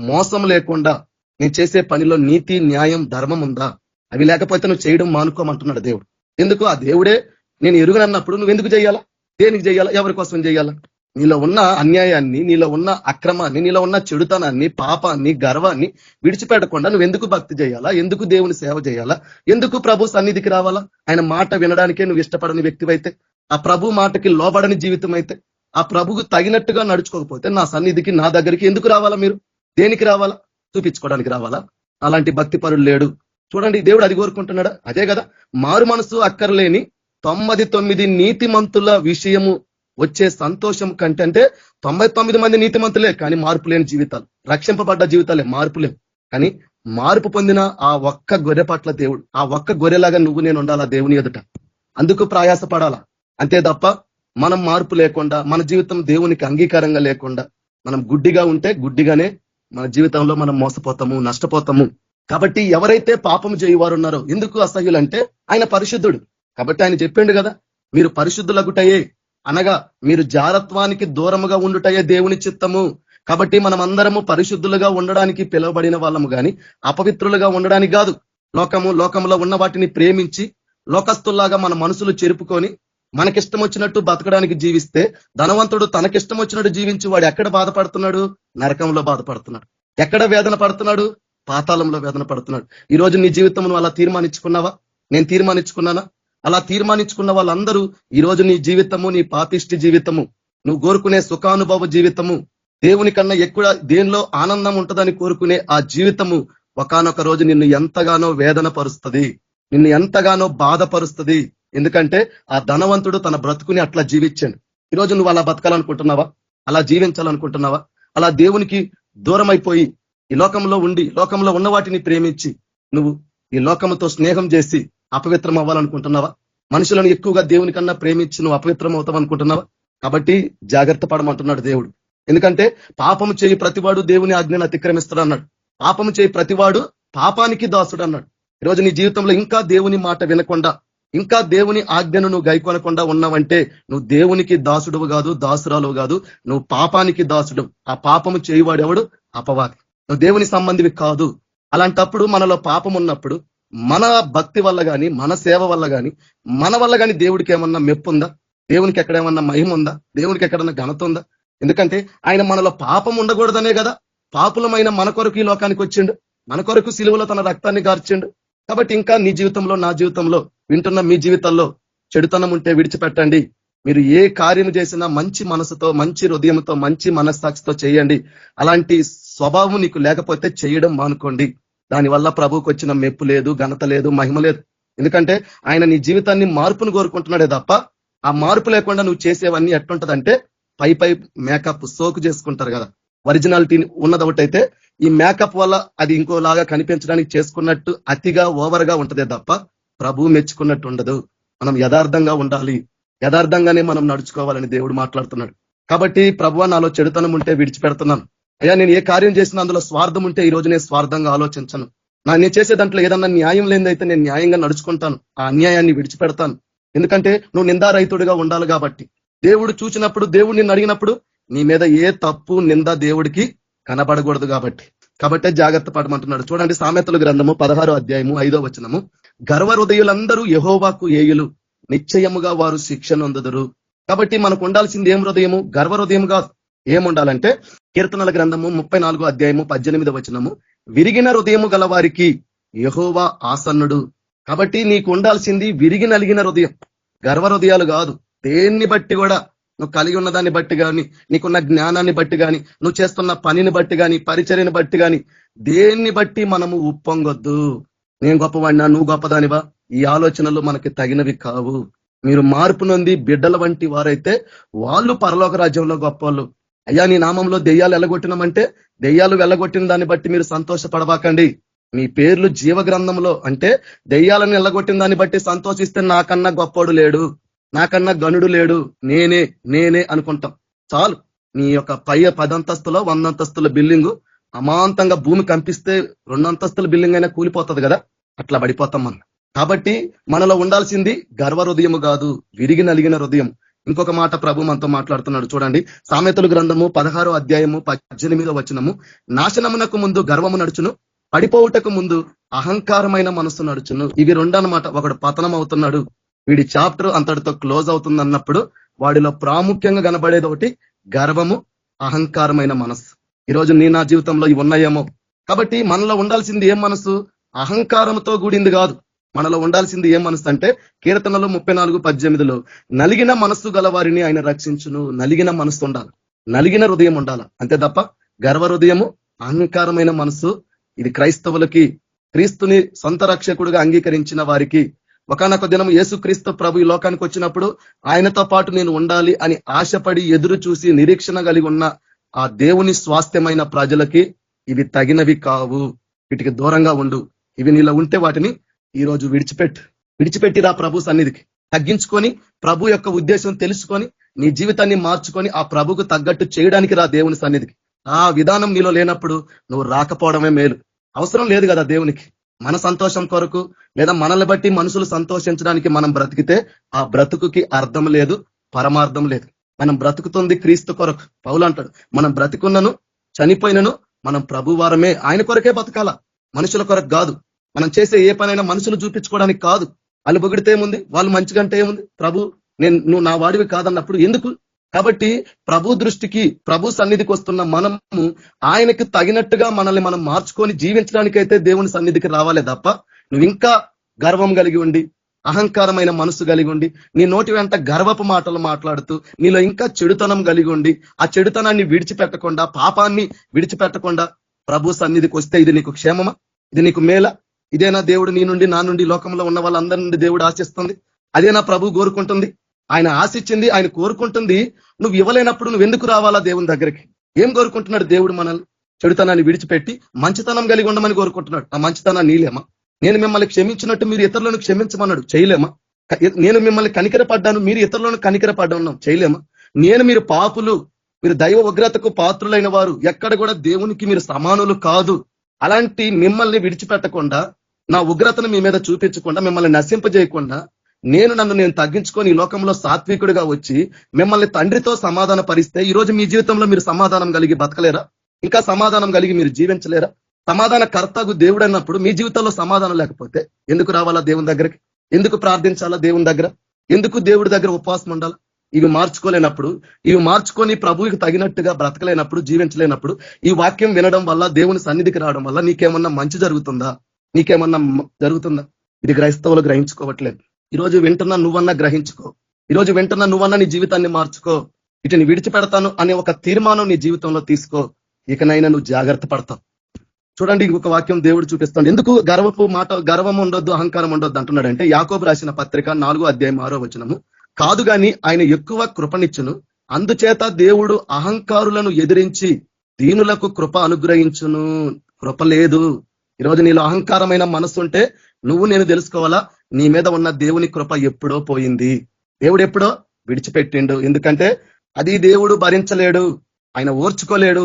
మోసం లేకుండా నేను చేసే పనిలో నీతి, న్యాయం, ధర్మం ఉందా? అవి లేకపోతే నువ్వు చేయడం మానుకోమంటున్నాడు దేవుడు. ఎందుకు? ఆ దేవుడే నేను ఎరుగనన్నప్పుడు నువ్వెందుకు చేయాలా? దేనికి చేయాలా? ఎవరి కోసం చేయాలా? నీలో ఉన్న అన్యాయాన్ని, నీలో ఉన్న అక్రమాన్ని, నీలో ఉన్న చెడుతనాన్ని, పాపాన్ని, గర్వాన్ని విడిచిపెట్టకుండా నువ్వెందుకు భక్తి చేయాలా? ఎందుకు దేవుని సేవ చేయాలా? ఎందుకు ప్రభు సన్నిధికి రావాలా? ఆయన మాట వినడానికే నువ్వు ఇష్టపడని వ్యక్తివైతే, ఆ ప్రభు మాటకి లోబడని జీవితం అయితే, ఆ ప్రభుకు తగినట్టుగా నడుచుకోకపోతే నా సన్నిధికి, నా దగ్గరికి ఎందుకు రావాలా? మీరు దేనికి రావాలా? చూపించుకోవడానికి రావాలా? అలాంటి భక్తి పరుడు లేడు. చూడండి, దేవుడు అది కోరుకుంటున్నాడా? అదే కదా. మారు మనసు అక్కర్లేని 99 నీతిమంతుల విషయము వచ్చే సంతోషం కంటే, అంటే 99 మంది నీతిమంతులే కానీ మార్పు లేని జీవితాలు, రక్షింపబడ్డ జీవితాలే, మార్పు లేవు. కానీ మార్పు పొందిన ఆ ఒక్క గొర్రె పట్ల దేవుడు, ఆ ఒక్క గొర్రెలాగా నువ్వు నేను ఉండాలా దేవుని ఎదుట. అందుకు ప్రయాసపడాలా. అంతే తప్ప మనం మార్పు లేకుండా, మన జీవితం దేవునికి అంగీకారంగా లేకుండా మనం గుడ్డిగా ఉంటే గుడ్డిగానే మన జీవితంలో మనం మోసపోతాము, నష్టపోతాము. కాబట్టి ఎవరైతే పాపం చేయవారు ఉన్నారో, ఎందుకు అసహ్యులంటే ఆయన పరిశుద్ధుడు. కాబట్టి ఆయన చెప్పిండు కదా, మీరు పరిశుద్ధులగుటయే, అనగా మీరు జారత్వానికి దూరముగా ఉండుటయే దేవుని చిత్తము. కాబట్టి మనం అందరము పరిశుద్ధులుగా ఉండడానికి పిలువబడిన వాళ్ళము గాని అపవిత్రులుగా ఉండడానికి కాదు. లోకంలో ఉన్న వాటిని ప్రేమించి లోకస్తుల్లాగా మన మనసులు చెరుపుకొని మనకిష్టం వచ్చినట్టు బతకడానికి జీవిస్తే, ధనవంతుడు తనకిష్టం వచ్చినట్టు జీవించి వాడు ఎక్కడ బాధపడుతున్నాడు? నరకంలో బాధపడుతున్నాడు. ఎక్కడ వేదన పడుతున్నాడు? పాతాళంలో వేదన పడుతున్నాడు. ఈ రోజు నీ జీవితం నువ్వు అలా తీర్మానించుకున్నావా? నేను తీర్మానించుకున్నానా? అలా తీర్మానించుకున్న వాళ్ళందరూ ఈ రోజు నీ జీవితము, నీ పాపిష్టి జీవితము, నువ్వు కోరుకునే సుఖానుభవ జీవితము, దేవుని కన్నా ఎక్కువ దేనిలో ఆనందం ఉంటుందని కోరుకునే ఆ జీవితము ఒకానొక రోజు నిన్ను ఎంతగానో వేదన పరుస్తుంది, నిన్ను ఎంతగానో బాధపరుస్తుంది. ఎందుకంటే ఆ ధనవంతుడు తన బ్రతుకుని అట్లా జీవించాడు. ఈరోజు నువ్వు అలా బతకాలనుకుంటున్నావా? అలా జీవించాలనుకుంటున్నావా? అలా దేవునికి దూరం అయిపోయి ఈ లోకంలో ఉండి, లోకంలో ఉన్న వాటిని ప్రేమించి నువ్వు ఈ లోకముతో స్నేహం చేసి అపవిత్రం అవ్వాలనుకుంటున్నావా? మనుషులను ఎక్కువగా దేవుని కన్నా ప్రేమించి నువ్వు అపవిత్రం అవుతావు అనుకుంటున్నావా? కాబట్టి జాగ్రత్త పడమంటున్నాడు దేవుడు. ఎందుకంటే పాపము చేయి ప్రతివాడు దేవుని ఆజ్ఞను అతిక్రమిస్తాడు అన్నాడు. పాపము చేయి ప్రతివాడు పాపానికి దాసుడు అన్నాడు. ఈరోజు నీ జీవితంలో ఇంకా దేవుని మాట వినకుండా, ఇంకా దేవుని ఆజ్ఞను నువ్వు గైకొనకుండా ఉన్నావంటే నువ్వు దేవునికి దాసుడువు కాదు, దాసురాలువు కాదు, నువ్వు పాపానికి దాసుడు. ఆ పాపము చేయువాడెవడు? అపవాది. నువ్వు దేవుని సంబంధివి కాదు. అలాంటప్పుడు మనలో పాపం ఉన్నప్పుడు మన భక్తి వల్ల కానీ, మన సేవ వల్ల కానీ, మన వల్ల కానీ దేవుడికి ఏమన్నా మెప్పు ఉందా? దేవునికి ఎక్కడేమన్నా మహిమ ఉందా? దేవునికి ఎక్కడన్నా ఘనత ఉందా? ఎందుకంటే ఆయన మనలో పాపం ఉండకూడదనే కదా పాపులమైన మన కొరకు ఈ లోకానికి వచ్చిండు. మన కొరకు సిలువలో తన రక్తాన్ని గార్చిండు. కాబట్టి ఇంకా నీ జీవితంలో, నా జీవితంలో, వింటున్న మీ జీవితంలో చెడుతనం ఉంటే విడిచిపెట్టండి. మీరు ఏ కార్యం చేసినా మంచి మనసుతో, మంచి హృదయంతో, మంచి మనస్సాక్షితో చేయండి. అలాంటి స్వభావం నీకు లేకపోతే చేయడం మానుకోండి. దానివల్ల ప్రభువుకు వచ్చిన మెప్పు లేదు, ఘనత లేదు, మహిమ లేదు. ఎందుకంటే ఆయన నీ జీవితాన్ని మార్పును కోరుకుంటున్నాడే తప్ప ఆ మార్పు లేకుండా నువ్వు చేసేవన్నీ ఎట్లుంటదంటే పై మేకప్ సోకు చేసుకుంటారు కదా. ఒరిజినాలిటీ ఉన్నది ఒకటైతే ఈ మేకప్ వల్ల అది ఇంకోలాగా కనిపించడానికి చేసుకున్నట్టు అతిగా ఓవర్గా ఉంటదే తప్ప ప్రభువు మెచ్చుకున్నట్టు ఉండదు. మనం యథార్థంగా ఉండాలి, యథార్థంగానే మనం నడుచుకోవాలని దేవుడు మాట్లాడుతున్నాడు. కాబట్టి ప్రభువా నాలో చెడుతనం ఉంటే విడిచిపెడుతున్నాను అయ్యా. నేను ఏ కార్యం చేసినా అందులో స్వార్థం ఉంటే ఈ రోజు నేను స్వార్థంగా ఆలోచించను. నేను చేసే దాంట్లో ఏదన్నా న్యాయం లేనిదైతే నేను న్యాయంగా నడుచుకుంటాను. ఆ అన్యాయాన్ని విడిచిపెడతాను. ఎందుకంటే నువ్వు నిందారహితుడిగా ఉండాలి కాబట్టి. దేవుడు చూసినప్పుడు, దేవుడు నిన్ను అడిగినప్పుడు నీ మీద ఏ తప్పు నింద దేవుడికి కనబడకూడదు కాబట్టే జాగ్రత్త పడమంటున్నాడు. చూడండి సామెతల గ్రంథము 16వ అధ్యాయము 5వ వచనము, గర్వ హృదయులందరూ యెహోవాకు ఏయులు, నిశ్చయముగా వారు శిక్ష నొందుదురు. కాబట్టి మనకు ఉండాల్సింది ఏం హృదయము? గర్వ హృదయం కాదు. ఏముండాలంటే కీర్తనల గ్రంథము 34వ అధ్యాయము 18వ వచనము, విరిగిన హృదయము గల వారికి యెహోవా ఆసన్నుడు. కాబట్టి నీకు ఉండాల్సింది విరిగి నలిగిన హృదయం, గర్వ హృదయాలు కాదు. దేన్ని బట్టి కూడా, నువ్వు కలిగి ఉన్న దాన్ని బట్టి కానీ, నీకున్న జ్ఞానాన్ని బట్టి కానీ, నువ్వు చేస్తున్న పనిని బట్టి కానీ, పరిచర్యని బట్టి కానీ, దేన్ని బట్టి మనము ఉప్పొంగొద్దు. నేను గొప్పవాడినా, నువ్వు గొప్పదానివా? ఈ ఆలోచనలు మనకి తగినవి కావు. మీరు మార్పు నొంది బిడ్డల వంటి వారైతే వాళ్ళు పరలోక రాజ్యంలో గొప్పవాళ్ళు. అయ్యా నీ నామంలో దెయ్యాలు వెళ్ళగొట్టినామంటే దెయ్యాలు వెళ్ళగొట్టిన దాన్ని బట్టి మీరు సంతోషపడబాకండి. మీ పేర్లు జీవ గ్రంథంలో అంటే దెయ్యాలను వెళ్ళగొట్టిన దాన్ని బట్టి సంతోషిస్తే నాకన్నా గొప్పోడు లేడు, నాకన్నా గనుడు లేడు, నేనే అనుకుంటాం. చాలు. నీ యొక్క పై 10 అంతస్తులో 100 అంతస్తుల బిల్డింగు అమాంతంగా భూమి కంపిస్తే 2 అంతస్తుల బిల్డింగ్ అయినా కూలిపోతుంది కదా, అట్లా పడిపోతాం మనం. కాబట్టి మనలో ఉండాల్సింది గర్వ హృదయము కాదు, విరిగి నలిగిన హృదయం. ఇంకొక మాట ప్రభు మనతో మాట్లాడుతున్నాడు. చూడండి సామెతల గ్రంథము 16వ అధ్యాయము 18వ వచనము, నాశనమునకు ముందు గర్వము నడుచును, పడిపోవుటకు ముందు అహంకారమైన మనస్సు నడుచును. ఇవి రెండు అన్నమాట. ఒకడు పతనం అవుతున్నాడు, వీడి చాప్టర్ అంతటితో క్లోజ్ అవుతుంది అన్నప్పుడు వాడిలో ప్రాముఖ్యంగా కనబడేది ఒకటి గర్వము, అహంకారమైన మనస్సు. ఈరోజు నీ నా జీవితంలో ఇవి ఉన్నాయేమో. కాబట్టి మనలో ఉండాల్సింది ఏం మనసు? అహంకారంతో కూడింది కాదు. మనలో ఉండాల్సింది ఏం మనసు అంటే కీర్తనలో 34:18 నలిగిన మనస్సు గల వారిని ఆయన రక్షించును. నలిగిన మనస్సు ఉండాలి, నలిగిన హృదయం ఉండాలి. అంతే తప్ప గర్వ హృదయము, అహంకారమైన మనస్సు ఇది క్రైస్తవులకి, క్రీస్తుని సొంత రక్షకుడిగా అంగీకరించిన వారికి ఒకనొక దినం యేసుక్రీస్తు ప్రభు ఈ లోకానికి వచ్చినప్పుడు ఆయనతో పాటు నేను ఉండాలి అని ఆశపడి ఎదురు చూసి నిరీక్షణ కలిగి ఉన్న ఆ దేవుని స్వాస్థ్యమైన ప్రజలకి ఇవి తగినవి కావు. వీటికి దూరంగా ఉండు. ఇవి నీలో ఉంటే వాటిని ఈ రోజు విడిచిపెట్టి రా ప్రభు సన్నిధికి. తగ్గించుకొని ప్రభు యొక్క ఉద్దేశం తెలుసుకొని నీ జీవితాన్ని మార్చుకొని ఆ ప్రభుకు తగ్గట్టు చేయడానికి రా దేవుని సన్నిధికి. ఆ విధానం నీలో లేనప్పుడు నువ్వు రాకపోవడమే మేలు. అవసరం లేదు కదా దేవునికి. మన సంతోషం కొరకు లేదా మనల్ని బట్టి మనుషులు సంతోషించడానికి మనం బ్రతికితే ఆ బ్రతుకుకి అర్థం లేదు, పరమార్థం లేదు. మనం బ్రతుకుతుంది క్రీస్తు కొరకు. పౌలు అంటాడు, మనం బ్రతికున్నను చనిపోయినను మనం ప్రభువారమే, ఆయన కొరకే బతకాల, మనుషుల కొరకు కాదు. మనం చేసే ఏ పనైనా మనుషులు చూపించుకోవడానికి కాదు. వాళ్ళు పొగిడితే ఏముంది, వాళ్ళు మంచిగంటే ఏముంది, ప్రభు నువ్వు నా వాడివి కాదన్నప్పుడు ఎందుకు? కాబట్టి ప్రభు దృష్టికి, ప్రభు సన్నిధికి వస్తున్న మనము ఆయనకి తగినట్టుగా మనల్ని మనం మార్చుకొని జీవించడానికైతే దేవుని సన్నిధికి రావాలే తప్ప నువ్వు ఇంకా గర్వం కలిగి ఉండి, అహంకారమైన మనసు కలిగి ఉండి, నీ నోటి వెంట గర్వపు మాటలు మాట్లాడుతూ నీలో ఇంకా చెడుతనం కలిగి ఉండి, ఆ చెడుతనాన్ని విడిచిపెట్టకుండా, పాపాన్ని విడిచిపెట్టకుండా ప్రభు సన్నిధికి వస్తే ఇది నీకు క్షేమమా? ఇది నీకు మేలా? ఇదేనా దేవుడు నీ నుండి, నా నుండి, లోకంలో ఉన్న వాళ్ళందరి నుండి దేవుడు ఆశిస్తుంది? అదేనా ప్రభు కోరుకుంటుంది? ఆయన ఆశించింది, ఆయన కోరుకుంటుంది. నువ్వు ఇవ్వలేనప్పుడు నువ్వు ఎందుకు రావాలా దేవుని దగ్గరికి? ఏం కోరుకుంటున్నాడు దేవుడు? మనల్ని చెడుతనాన్ని విడిచిపెట్టి మంచితనం కలిగి ఉండమని కోరుకుంటున్నాడు. ఆ మంచితనాన్ని నీలేమా? నేను మిమ్మల్ని క్షమించినట్టు మీరు ఇతరులను క్షమించమన్నాడు, చేయలేమా? నేను మిమ్మల్ని కనికరపడ్డాను, మీరు ఇతరులను కనికరపడ్డాను, చేయలేమా? మీరు పాపులు, మీరు దైవ ఉగ్రతకు పాత్రులైన వారు, ఎక్కడ కూడా దేవునికి మీరు సమానులు కాదు. అలాంటి మిమ్మల్ని విడిచిపెట్టకుండా, నా ఉగ్రతను మీ మీద చూపించకుండా, మిమ్మల్ని నశింపజేయకుండా, నన్ను నేను తగ్గించుకొని ఈ లోకంలో సాత్వికుడిగా వచ్చి మిమ్మల్ని తండ్రితో సమాధాన పరిస్తే ఈరోజు మీ జీవితంలో మీరు సమాధానం కలిగి బతకలేరా? ఇంకా సమాధానం కలిగి మీరు జీవించలేరా? సమాధాన కర్తకు దేవుడు అన్నప్పుడు మీ జీవితంలో సమాధానం లేకపోతే ఎందుకు రావాలా దేవుని దగ్గరికి? ఎందుకు ప్రార్థించాలా దేవుని దగ్గర? ఎందుకు దేవుడి దగ్గర ఉపవాసం ఉండాలా? ఇవి మార్చుకోలేనప్పుడు, ఇవి మార్చుకొని ప్రభువుకి తగినట్టుగా బ్రతకలేనప్పుడు, జీవించలేనప్పుడు ఈ వాక్యం వినడం వల్ల, దేవుని సన్నిధికి రావడం వల్ల నీకేమన్నా మంచి జరుగుతుందా? నీకేమన్నా జరుగుతుందా? ఇది క్రైస్తవులు గ్రహించుకోవట్లేదు. ఈరోజు వింటున్నా నువ్వన్నా గ్రహించుకో. ఈరోజు వింటున్నా నువ్వన్నా నీ జీవితాన్ని మార్చుకో. వీటిని విడిచిపెడతాను అనే ఒక తీర్మానం నీ జీవితంలో తీసుకో. ఇకనైనా నువ్వు జాగ్రత్త పడతావు. చూడండి, ఒక వాక్యం దేవుడు చూపిస్తాడు. ఎందుకు గర్వం ఉండొద్దు, అహంకారం ఉండొద్దు అంటున్నాడంటే, యాకోబు రాసిన పత్రిక 4:6 కాదు గాని ఆయన ఎక్కువ కృపనిచ్చును, అందుచేత దేవుడు అహంకారులను ఎదిరించి దీనులకు కృప అనుగ్రహించును. కృప లేదు. ఈరోజు నీలో అహంకారమైన మనసు ఉంటే నేను తెలుసుకోవాలా, నీ మీద ఉన్న దేవుని కృప ఎప్పుడో పోయింది. దేవుడు ఎప్పుడో విడిచిపెట్టిండు. ఎందుకంటే అది దేవుడు భరించలేడు, ఆయన ఓర్చుకోలేడు,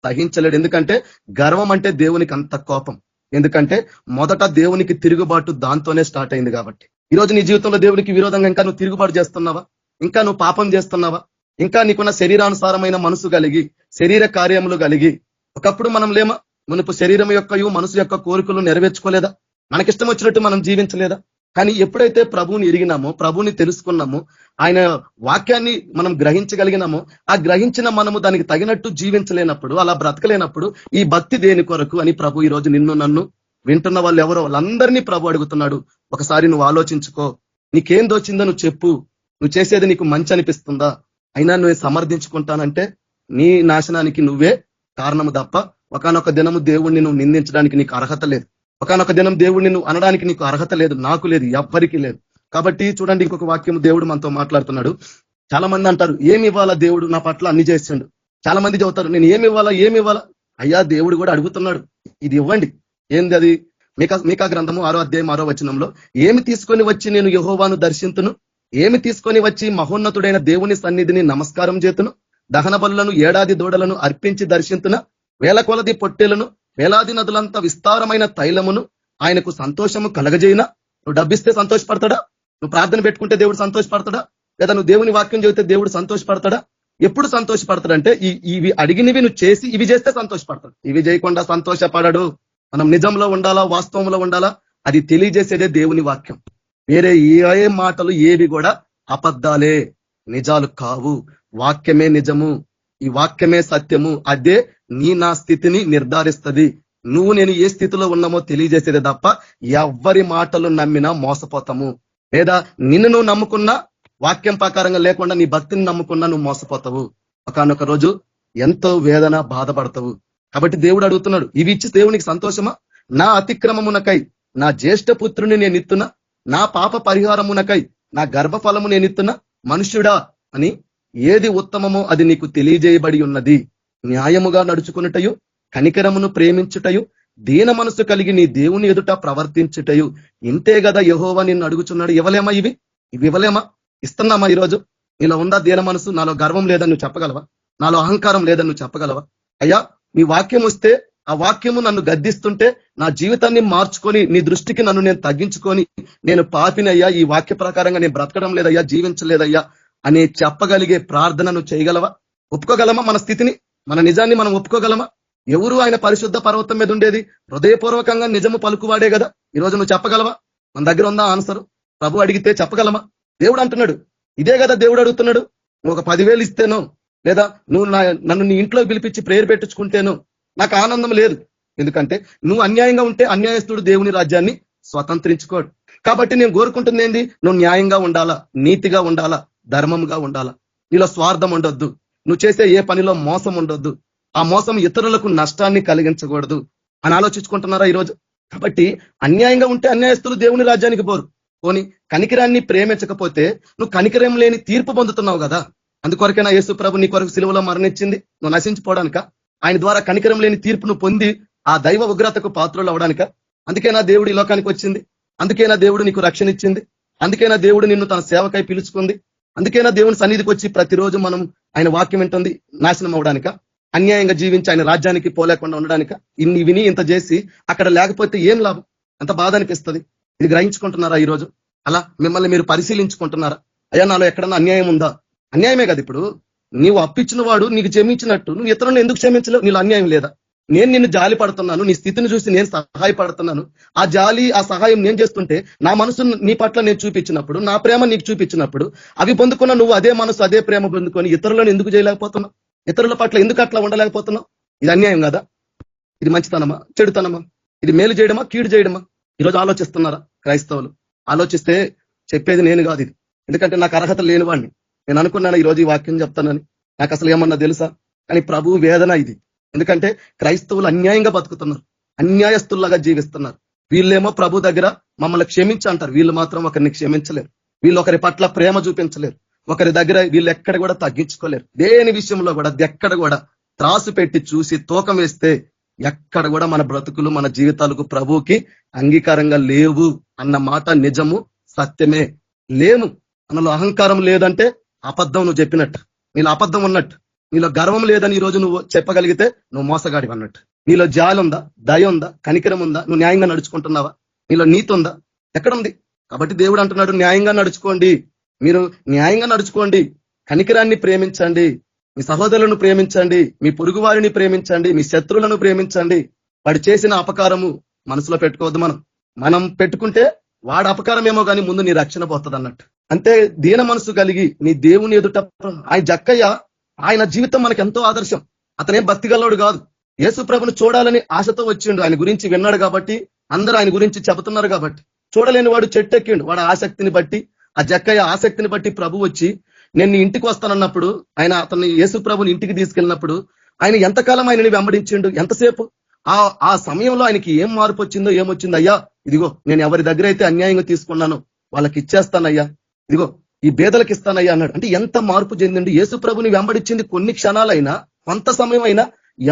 సహించలేడు. ఎందుకంటే గర్వం అంటే దేవునికి అంత కోపం. ఎందుకంటే మొదట దేవునికి తిరుగుబాటు దాంతోనే స్టార్ట్ అయింది. కాబట్టి ఈరోజు నీ జీవితంలో దేవునికి విరోధంగా ఇంకా నువ్వు తిరుగుబాటు చేస్తున్నావా? ఇంకా నువ్వు పాపం చేస్తున్నావా? ఇంకా నీకున్న శరీరానుసారమైన మనసు కలిగి, శరీర కార్యములు కలిగి, ఒకప్పుడు మనం లేమా? మునుపు శరీరం యొక్క మనసు యొక్క కోరికలు నెరవేర్చుకోలేదా? మనకిష్టం వచ్చినట్టు మనం జీవించలేదా? కానీ ఎప్పుడైతే ప్రభువుని ఎరిగినామో, ప్రభువుని తెలుసుకున్నామో, ఆయన వాక్యాన్ని మనం గ్రహించగలిగినామో, ఆ గ్రహించిన మనము దానికి తగినట్టు జీవించలేనప్పుడు, అలా బ్రతకలేనప్పుడు ఈ భక్తి దేని కొరకు అని ప్రభు ఈరోజు నిన్ను నన్ను వింటున్న వాళ్ళు ఎవరో వాళ్ళందరినీ ప్రభు అడుగుతున్నాడు. ఒకసారి నువ్వు ఆలోచించుకో. నీకేం దోచిందో నువ్వు చెప్పు. నువ్వు చేసేది నీకు మంచి అనిపిస్తుందా? అయినా నువ్వు సమర్థించుకుంటానంటే నీ నాశనానికి నువ్వే కారణము తప్ప ఒకానొక దినము దేవుణ్ణి నువ్వు నిందించడానికి నీకు అర్హత లేదు. ఒకానొక దినం దేవుణ్ణి నువ్వు అనడానికి నీకు అర్హత లేదు, నాకు లేదు, ఎవ్వరికి లేదు. కాబట్టి చూడండి, ఇంకొక వాక్యం దేవుడు మనతో మాట్లాడుతున్నాడు. చాలా మంది అంటారు, ఏమి ఇవ్వాలా దేవుడు నా పట్ల అన్ని చేసిండు. చాలా మంది చెబుతారు, నేను ఏమి ఇవ్వాలా? అయ్యా దేవుడు కూడా అడుగుతున్నాడు, ఇది ఇవ్వండి. ఏంది అది? మీకా గ్రంథము 6:6 ఏమి తీసుకొని వచ్చి నేను యెహోవాను దర్శింతును? ఏమి తీసుకొని వచ్చి మహోన్నతుడైన దేవుని సన్నిధిని నమస్కారం చేతును? దహన బలులను, ఏడాది దూడలను అర్పించి దర్శింతున? వేల కొలది పొట్టేలను, వేలాది నదులంత విస్తారమైన తైలమును ఆయనకు సంతోషము కలగజేయినా? నువ్వు డబ్బిస్తే సంతోషపడతాడా? నువ్వు ప్రార్థన పెట్టుకుంటే దేవుడు సంతోషపడతాడా? లేదా నువ్వు దేవుని వాక్యం చదివితే దేవుడు సంతోషపడతాడా? ఎప్పుడు సంతోషపడతాడంటే ఇవి అడిగినవి నువ్వు చేసి ఇవి చేస్తే సంతోషపడతాడు. ఇవి చేయకుండా సంతోషపడడు. మనం నిజంలో ఉండాలా, వాస్తవంలో ఉండాలా, అది తెలియజేసేదే దేవుని వాక్యం. వేరే ఏ మాటలు ఏవి కూడా అబద్ధాలే, నిజాలు కావు. వాక్యమే నిజము, ఈ వాక్యమే సత్యము. అదే నా స్థితిని నిర్ధారిస్తుంది. నేను ఏ స్థితిలో ఉన్నామో తెలియజేసేదే తప్ప ఎవ్వరి మాటలు నమ్మినా మోసపోతాము. లేదా నిన్ను నువ్వు నమ్ముకున్నా, వాక్యం ప్రకారంగా లేకుండా నీ భక్తిని నమ్ముకున్నా నువ్వు మోసపోతావు. ఒకానొక రోజు ఎంతో వేదన, బాధపడతావు. కాబట్టి దేవుడు అడుగుతున్నాడు, ఇవి ఇచ్చి దేవునికి సంతోషమా? నా అతిక్రమమునకై నా జ్యేష్ఠ పుత్రుని నేను ఇస్తున్నా, నా పాప పరిహారమునకై నా గర్భఫలము నేను ఇస్తున్నా. మనుష్యుడా అని ఏది ఉత్తమమో అది నీకు తెలియజేయబడి ఉన్నది. న్యాయముగా నడుచుకున్నటయు, కనికరమును ప్రేమించుటయు, దీన మనసు కలిగి నీ దేవుని ఎదుట ప్రవర్తించుటయు. ఇంతే కదా యెహోవా నిన్ను అడుగుచున్నాడు. ఇవ్వలేమా? ఇవి ఇవ్వలేమా? ఇస్తున్నామా? ఈరోజు నీలో ఉందా దీన మనసు? నాలో గర్వం లేదని నువ్వు చెప్పగలవా? నాలో అహంకారం లేదని నువ్వు చెప్పగలవా? అయ్యా, నీ వాక్యం వస్తే ఆ వాక్యము నన్ను గద్దిస్తుంటే నా జీవితాన్ని మార్చుకొని నీ దృష్టికి నన్ను నేను తగ్గించుకొని, నేను పాపినయ్యా, ఈ వాక్య ప్రకారంగా నేను బ్రతకడం లేదయ్యా, జీవించలేదయ్యా అని చెప్పగలిగే ప్రార్థనను చేయగలవా? ఒప్పుకోగలమా? మన స్థితిని, మన నిజాన్ని మనం ఒప్పుకోగలమా? ఎవరు ఆయన పరిశుద్ధ పర్వతం మీద ఉండేది? హృదయపూర్వకంగా నిజము పలుకువాడే కదా. ఈరోజు నువ్వు చెప్పగలవా? మన దగ్గర ఉందా ఆన్సర్? ప్రభు అడిగితే చెప్పగలమా? దేవుడు అంటున్నాడు, ఇదే కదా దేవుడు అడుగుతున్నాడు. నువ్వు ఒక 10,000 ఇస్తేనో లేదా నువ్వు నన్ను నీ ఇంట్లో పిలిపించి ప్రేయర్ పెట్టించుకుంటేనో నాకు ఆనందం లేదు. ఎందుకంటే నువ్వు అన్యాయంగా ఉంటే అన్యాయస్తుడు దేవుని రాజ్యాన్ని స్వతంత్రించుకోడు. కాబట్టి నేను కోరుకుంటుంది ఏంది, నువ్వు న్యాయంగా ఉండాలా, నీతిగా ఉండాలా, ధర్మంగా ఉండాలా, నీలో స్వార్థం ఉండొద్దు, నువ్వు చేసే ఏ పనిలో మోసం ఉండొద్దు, ఆ మోసం ఇతరులకు నష్టాన్ని కలిగించకూడదు అని ఆలోచించుకుంటున్నారా ఈరోజు? కాబట్టి అన్యాయంగా ఉంటే అన్యాయస్తులు దేవుని రాజ్యానికి పోరు. పోని కనికరాన్ని ప్రేమించకపోతే నువ్వు కనికరం లేని తీర్పు పొందుతున్నావు కదా. అందుకొరకైనా యేసు ప్రభు నీ కొరకు సిలువలో మరణించింది, నువ్వు నశించిపోవడానిక? ఆయన ద్వారా కనికరం లేని తీర్పును పొంది ఆ దైవ ఉగ్రతకు పాత్రలు అవడానిక? అందుకేనా దేవుడు ఈ లోకానికి వచ్చింది? అందుకేనా దేవుడు నీకు రక్షణ ఇచ్చింది? అందుకేనా దేవుడు నిన్ను తన సేవకై పిలుచుకుంది? అందుకేనా దేవుని సన్నిధికి వచ్చి ప్రతిరోజు మనం ఆయన వాక్యం వింటుంది నాశనం అవడానిక? అన్యాయంగా జీవించి ఆయన రాజ్యానికి పోలేకుండా ఉండడానిక? ఇన్ని విని ఇంత చేసి అక్కడ లేకపోతే ఏం లాభం? ఎంత బాధ అనిపిస్తుంది. ఇది గ్రహించుకుంటున్నారా ఈరోజు? అలా మిమ్మల్ని మీరు పరిశీలించుకుంటున్నారా? అయ్యా నాలో ఎక్కడన్నా అన్యాయం ఉందా? అన్యాయమే కదా. ఇప్పుడు నీవు అప్పిచ్చిన వాడు నీకు క్షమించినట్టు నువ్వు ఇతరులను ఎందుకు క్షమించలేవు? నీలో అన్యాయం లేదా? నేను నిన్ను జాలి పడుతున్నాను, నీ స్థితిని చూసి నేను సహాయపడుతున్నాను. ఆ జాలి ఆ సహాయం నేను చేస్తుంటే నా మనసు నీ పట్ల నేను చూపించినప్పుడు, నా ప్రేమ నీకు చూపించినప్పుడు అవి పొందుకున్న నువ్వు అదే మనసు అదే ప్రేమ పొందుకొని ఇతరులను ఎందుకు చేయలేకపోతున్నావు? ఇతరుల పట్ల ఎందుకు అట్లా ఉండలేకపోతున్నావు? ఇది అన్యాయం కదా? ఇది మంచితనమా చెడుతనమా? ఇది మేలు చేయడమా కీడు చేయడమా? ఈరోజు ఆలోచిస్తున్నారా క్రైస్తవులు? ఆలోచిస్తే చెప్పేది నేను కాదు ఇది. ఎందుకంటే నాకు అర్హత లేని వాడిని. నేను అనుకున్నాను ఈరోజు ఈ వాక్యం చెప్తానని, నాకు అసలు ఏమన్నా తెలుసా? కానీ ప్రభు వేదన ఇది. ఎందుకంటే క్రైస్తవులు అన్యాయంగా బతుకుతున్నారు, అన్యాయస్తుల్లాగా జీవిస్తున్నారు. వీళ్ళేమో ప్రభు దగ్గర మమ్మల్ని క్షమించి అంటారు, వీళ్ళు మాత్రం ఒకరిని క్షమించలేరు. వీళ్ళు ఒకరి పట్ల ప్రేమ చూపించలేరు. ఒకరి దగ్గర వీళ్ళు ఎక్కడ కూడా తగ్గించుకోలేరు. దేని విషయంలో కూడా ఎక్కడ కూడా త్రాసు పెట్టి చూసి తూకం వేస్తే ఎక్కడ కూడా మన బ్రతుకులు మన జీవితాలకు ప్రభువుకి అంగీకారంగా లేవు అన్న మాట నిజము, సత్యమే. లేము. మనలో అహంకారం లేదంటే అబద్ధం నువ్వు చెప్పినట్టు, నీలో అబద్ధం ఉన్నట్టు. నీలో గర్వం లేదని ఈరోజు నువ్వు చెప్పగలిగితే నువ్వు మోసగాడి అన్నట్టు. నీలో జాలి ఉందా, దయ ఉందా, కనికరం ఉందా? నువ్వు న్యాయంగా నడుచుకుంటున్నావా? నీలో నీతి ఉందా? ఎక్కడుంది? కాబట్టి దేవుడు అంటున్నాడు, న్యాయంగా నడుచుకోండి, మీరు న్యాయంగా నడుచుకోండి, కనికరాన్ని ప్రేమించండి, మీ సహోదరులను ప్రేమించండి, మీ పొరుగు వారిని ప్రేమించండి, మీ శత్రువులను ప్రేమించండి. వాడు చేసిన అపకారము మనసులో పెట్టుకోవద్దు. మనం పెట్టుకుంటే వాడు అపకారం ఏమో కానీ ముందు నీ రక్షణ పోతుంది అన్నట్టు. అంతే దీన మనసు కలిగి నీ దేవుని ఎదుట ఆయన జక్కయ్య, ఆయన జీవితం మనకు ఎంతో ఆదర్శం. అతనేం భక్తిగల్లోడు కాదు, యేసు ప్రభుని చూడాలని ఆశతో వచ్చిండు. ఆయన గురించి విన్నాడు కాబట్టి, అందరూ ఆయన గురించి చెబుతున్నారు కాబట్టి. చూడలేని వాడు చెట్టు ఎక్కిండు. వాడు ఆసక్తిని బట్టి, ఆ జక్కయ్య ఆసక్తిని బట్టి ప్రభు వచ్చి నేను ఇంటికి వస్తానన్నప్పుడు, ఆయన అతన్ని యేసు ప్రభుని ఇంటికి తీసుకెళ్ళినప్పుడు ఆయన ఎంతకాలం ఆయనని వెంబడించిండు? ఎంతసేపు? ఆ సమయంలో ఆయనకి ఏం మార్పు వచ్చిందో ఏమొచ్చింది? అయ్యా ఇదిగో నేను ఎవరి దగ్గర అయితే అన్యాయంగా తీసుకున్నానో వాళ్ళకి ఇచ్చేస్తానయ్యా, ఇదిగో ఈ బేదలకు ఇస్తానయ్యా అన్నాడు. అంటే ఎంత మార్పు చెందిండు? యేసు ప్రభుని వెంబడించింది కొన్ని క్షణాలైనా, కొంత సమయం అయినా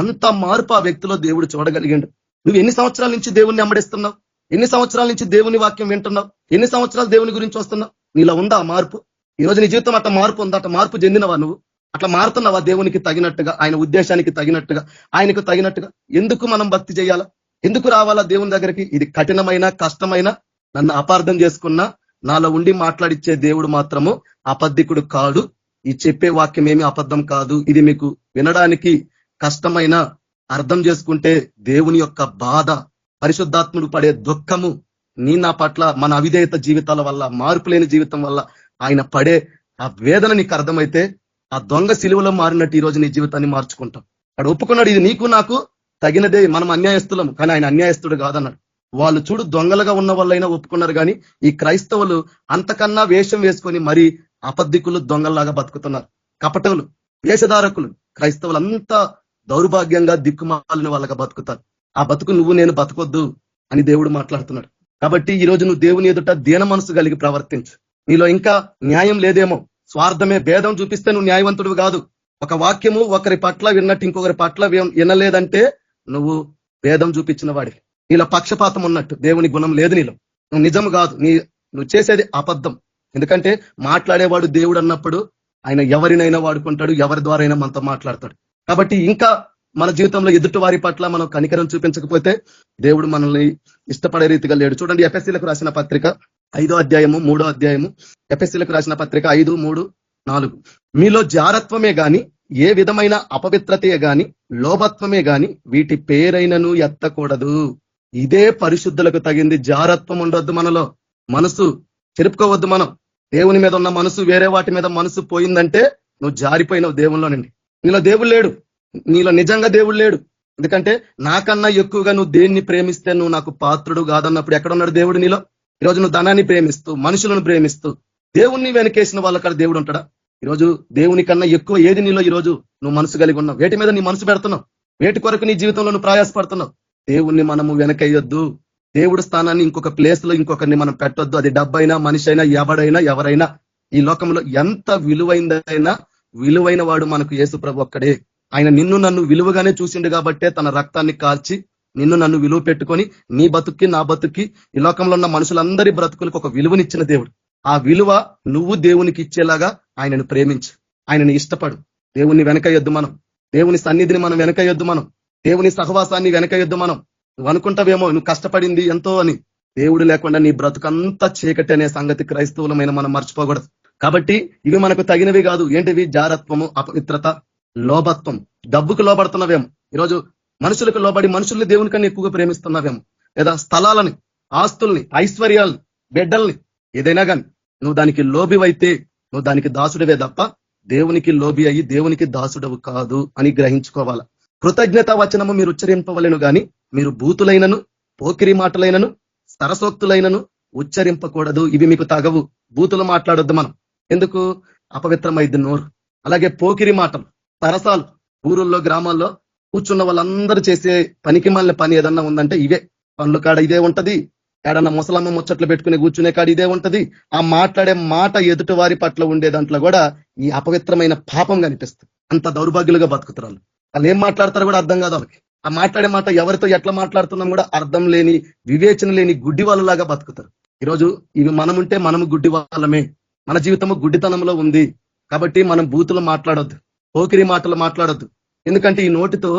ఎంత మార్పు ఆ వ్యక్తిలో దేవుడు చూడగలిగిండు. నువ్వు ఎన్ని సంవత్సరాల నుంచి దేవుణ్ణి వెంబడిస్తున్నావు? ఎన్ని సంవత్సరాల నుంచి దేవుని వాక్యం వింటున్నావు? ఎన్ని సంవత్సరాలు దేవుని గురించి వస్తున్నావు? నీలో ఉందా ఆ మార్పు? ఈ రోజు నీ జీవితం అట్లా మార్పు ఉందా? అట్లా మార్పు చెందినవా? నువ్వు అట్లా మారుతున్నావా? దేవునికి తగినట్టుగా, ఆయన ఉద్దేశానికి తగినట్టుగా, ఆయనకు తగినట్టుగా. ఎందుకు మనం భక్తి చేయాలా? ఎందుకు రావాలా దేవుని దగ్గరికి? ఇది కఠినమైన కష్టమైన, నన్ను అపార్థం చేసుకున్నా నాలో ఉండి మాట్లాడిచ్చే దేవుడు మాత్రము అబద్ధికుడు కాడు. ఈ చెప్పే వాక్యం ఏమీ అబద్ధం కాదు. ఇది మీకు వినడానికి కష్టమైన, అర్థం చేసుకుంటే దేవుని యొక్క బాధ, పరిశుద్ధాత్ముడు పడే దుఃఖము, నీ నా పట్ల మన అవిధేయత జీవితాల వల్ల, మార్పు లేని జీవితం వల్ల ఆయన పడే ఆ వేదన నీకు అర్థమైతే, ఆ దొంగ సిలువలో మారినట్టు ఈ రోజు నీ జీవితాన్ని మార్చుకుంటాం. వాడు ఒప్పుకున్నాడు, ఇది నీకు నాకు తగినదే, మనం అన్యాయస్తులము, కానీ ఆయన అన్యాయస్తుడు కాదన్నాడు. వాళ్ళు చూడు దొంగలుగా ఉన్న వాళ్ళైనా ఒప్పుకున్నారు, కానీ ఈ క్రైస్తవులు అంతకన్నా వేషం వేసుకొని మరి అబద్ధికులు దొంగల్లాగా బతుకుతున్నారు. కపటవులు, వేషధారకులు, క్రైస్తవులు అంతా దౌర్భాగ్యంగా దిక్కుమాలిన వాళ్ళగా బతుకుతారు. ఆ బతుకు నువ్వు నేను బతకొద్దు అని దేవుడు మాట్లాడుతున్నాడు. కాబట్టి ఈ రోజు నువ్వు దేవుని ఎదుట దీన మనసు కలిగి ప్రవర్తించు. నీలో ఇంకా న్యాయం లేదేమో, స్వార్థమే, భేదం చూపిస్తే నువ్వు న్యాయవంతుడు కాదు. ఒక వాక్యము ఒకరి పట్ల విన్నట్టు ఇంకొకరి పట్ల వినలేదంటే నువ్వు భేదం చూపించిన వాడి. నీలో పక్షపాతం ఉన్నట్టు, దేవుని గుణం లేదు నీలో, నువ్వు నిజం కాదు, నువ్వు చేసేది అబద్ధం. ఎందుకంటే మాట్లాడేవాడు దేవుడు అన్నప్పుడు ఆయన ఎవరినైనా వాడుకుంటాడు, ఎవరి ద్వారా అయినా మనతో మాట్లాడతాడు. కాబట్టి ఇంకా మన జీవితంలో ఎదుటి వారి పట్ల మనం కనికరం చూపించకపోతే దేవుడు మనల్ని ఇష్టపడే రీతిగా లేడు. చూడండి, ఎఫెసీలకు రాసిన పత్రిక 5వ అధ్యాయము 3వ అధ్యాయము. ఎఫెసీలకు రాసిన పత్రిక 5, 3, 4. మీలో జారత్వమే గాని, ఏ విధమైన అపవిత్రతే గాని, లోభత్వమే గాని వీటి పేరైనను ఎత్తకూడదు. ఇదే పరిశుద్ధులకు తగింది. జారత్వం ఉండొద్దు మనలో, మనసు చెరుపుకోవద్దు. మనం దేవుని మీద ఉన్న మనసు వేరే వాటి మీద మనసు పోయిందంటే నువ్వు జారిపోయినావు దేవుళ్ళోనండి. నీలో దేవుడు లేడు, నీలో నిజంగా దేవుడు లేడు. ఎందుకంటే నాకన్నా ఎక్కువగా నువ్వు దేన్ని ప్రేమిస్తే నువ్వు నాకు పాత్రుడు కాదన్నప్పుడు ఎక్కడున్నాడు దేవుడు నీలో? ఈరోజు నువ్వు ధనాన్ని ప్రేమిస్తూ, మనుషులను ప్రేమిస్తూ, దేవుణ్ణి వెనకేసిన వాళ్ళక్కడ దేవుడు ఉంటాడా? ఈరోజు దేవుని కన్నా ఎక్కువ ఏది నీలో ఈరోజు నువ్వు మనసు కలిగి ఉన్నావు? వేటి మీద నీ మనసు పెడుతున్నావు? వేటి కొరకు నీ జీవితంలో నువ్వు ప్రయాసపడుతున్నావు? దేవుణ్ణి మనము వెనకయ్యొద్దు. దేవుడి స్థానాన్ని ఇంకొక ప్లేస్ లో ఇంకొకరిని మనం పెట్టొద్దు. అది డబ్బైనా, మనిషి అయినా, ఎవరైనా ఈ లోకంలో ఎంత విలువైందైనా విలువైన వాడు మనకు యేసు ప్రభు ఒక్కడే. ఆయన నిన్ను నన్ను విలువగానే చూసిండు కాబట్టే తన రక్తాన్ని కాల్చి నిన్ను నన్ను విలువ పెట్టుకొని నీ బతుక్కి నా బతుక్కి ఈ లోకంలో ఉన్న మనుషులందరి బ్రతుకులకు ఒక విలువనిచ్చిన దేవుడు. ఆ విలువ నువ్వు దేవునికి ఇచ్చేలాగా ఆయనను ప్రేమించు, ఆయనని ఇష్టపడు. దేవుణ్ణి వెనకయ్యొద్దు మనం, దేవుని సన్నిధిని మనం వెనకయ్యొద్దు మనం, దేవుని సహవాసాన్ని వెనకయ్యొద్దు మనం. నువ్వు అనుకుంటావేమో నువ్వు కష్టపడింది ఎంతో అని, దేవుడు లేకుండా నీ బ్రతుకంతా చీకటి అనే సంగతి క్రైస్తవులమైన మనం మర్చిపోకూడదు. కాబట్టి ఇవి మనకు తగినవి కాదు. ఏంటివి? జారత్వము, అపవిత్రత, లోభత్వం. డబ్బుకు లోబడుతున్నావేమో ఈరోజు, మనుషులకు లోబడి మనుషుల్ని దేవుని కన్నా ఎక్కువగా ప్రేమిస్తున్నావేమో, లేదా స్థలాలని, ఆస్తుల్ని, ఐశ్వర్యాలని, బిడ్డల్ని, ఏదైనా కానీ నువ్వు దానికి లోబివైతే నువ్వు దానికి దాసుడివే తప్ప దేవునికి లోబి అయ్యి దేవునికి దాసుడవు కాదు అని గ్రహించుకోవాలా. కృతజ్ఞత వచనము మీరు ఉచ్చరింపవలెను గాని మీరు బూతులైనను, పోకిరి మాటలైనను, సరసోక్తులైనను ఉచ్చరింపకూడదు. ఇవి మీకు తగవు. బూతులు మాట్లాడొద్దు మనం. ఎందుకు? అపవిత్రమైద్ది నోరు. అలాగే పోకిరి మాటలు, సరసాలు. ఊరుల్లో, గ్రామాల్లో కూర్చున్న వాళ్ళందరూ చేసే పనికి మాలిన పని ఏదన్నా ఉందంటే ఇవే. పనుల కాడ ఇదే ఉంటది, ఏడన్నా ముసలమ్మ ముచ్చట్లు పెట్టుకుని కూర్చునే కాడ ఇదే ఉంటది. ఆ మాట్లాడే మాట ఎదుటి వారి పట్ల ఉండే దాంట్లో కూడా ఈ అపవిత్రమైన పాపం కనిపిస్తుంది. అంత దౌర్భాగ్యులుగా బతుకుతారు వాళ్ళు ఏం మాట్లాడతారో కూడా అర్థం కాదు వాళ్ళకి. ఆ మాట్లాడే మాట ఎవరితో ఎట్లా మాట్లాడుతున్నాం కూడా అర్థం లేని, వివేచన లేని గుడ్డి వాళ్ళలాగా బతుకుతారు. ఈరోజు ఇవి మనముంటే మనము గుడ్డి వాళ్ళమే, మన జీవితము గుడ్డితనంలో ఉంది. కాబట్టి మనం బూతులు మాట్లాడొద్దు, పోకిరి మాటలు మాట్లాడొద్దు. ఎందుకంటే ఈ నోటితో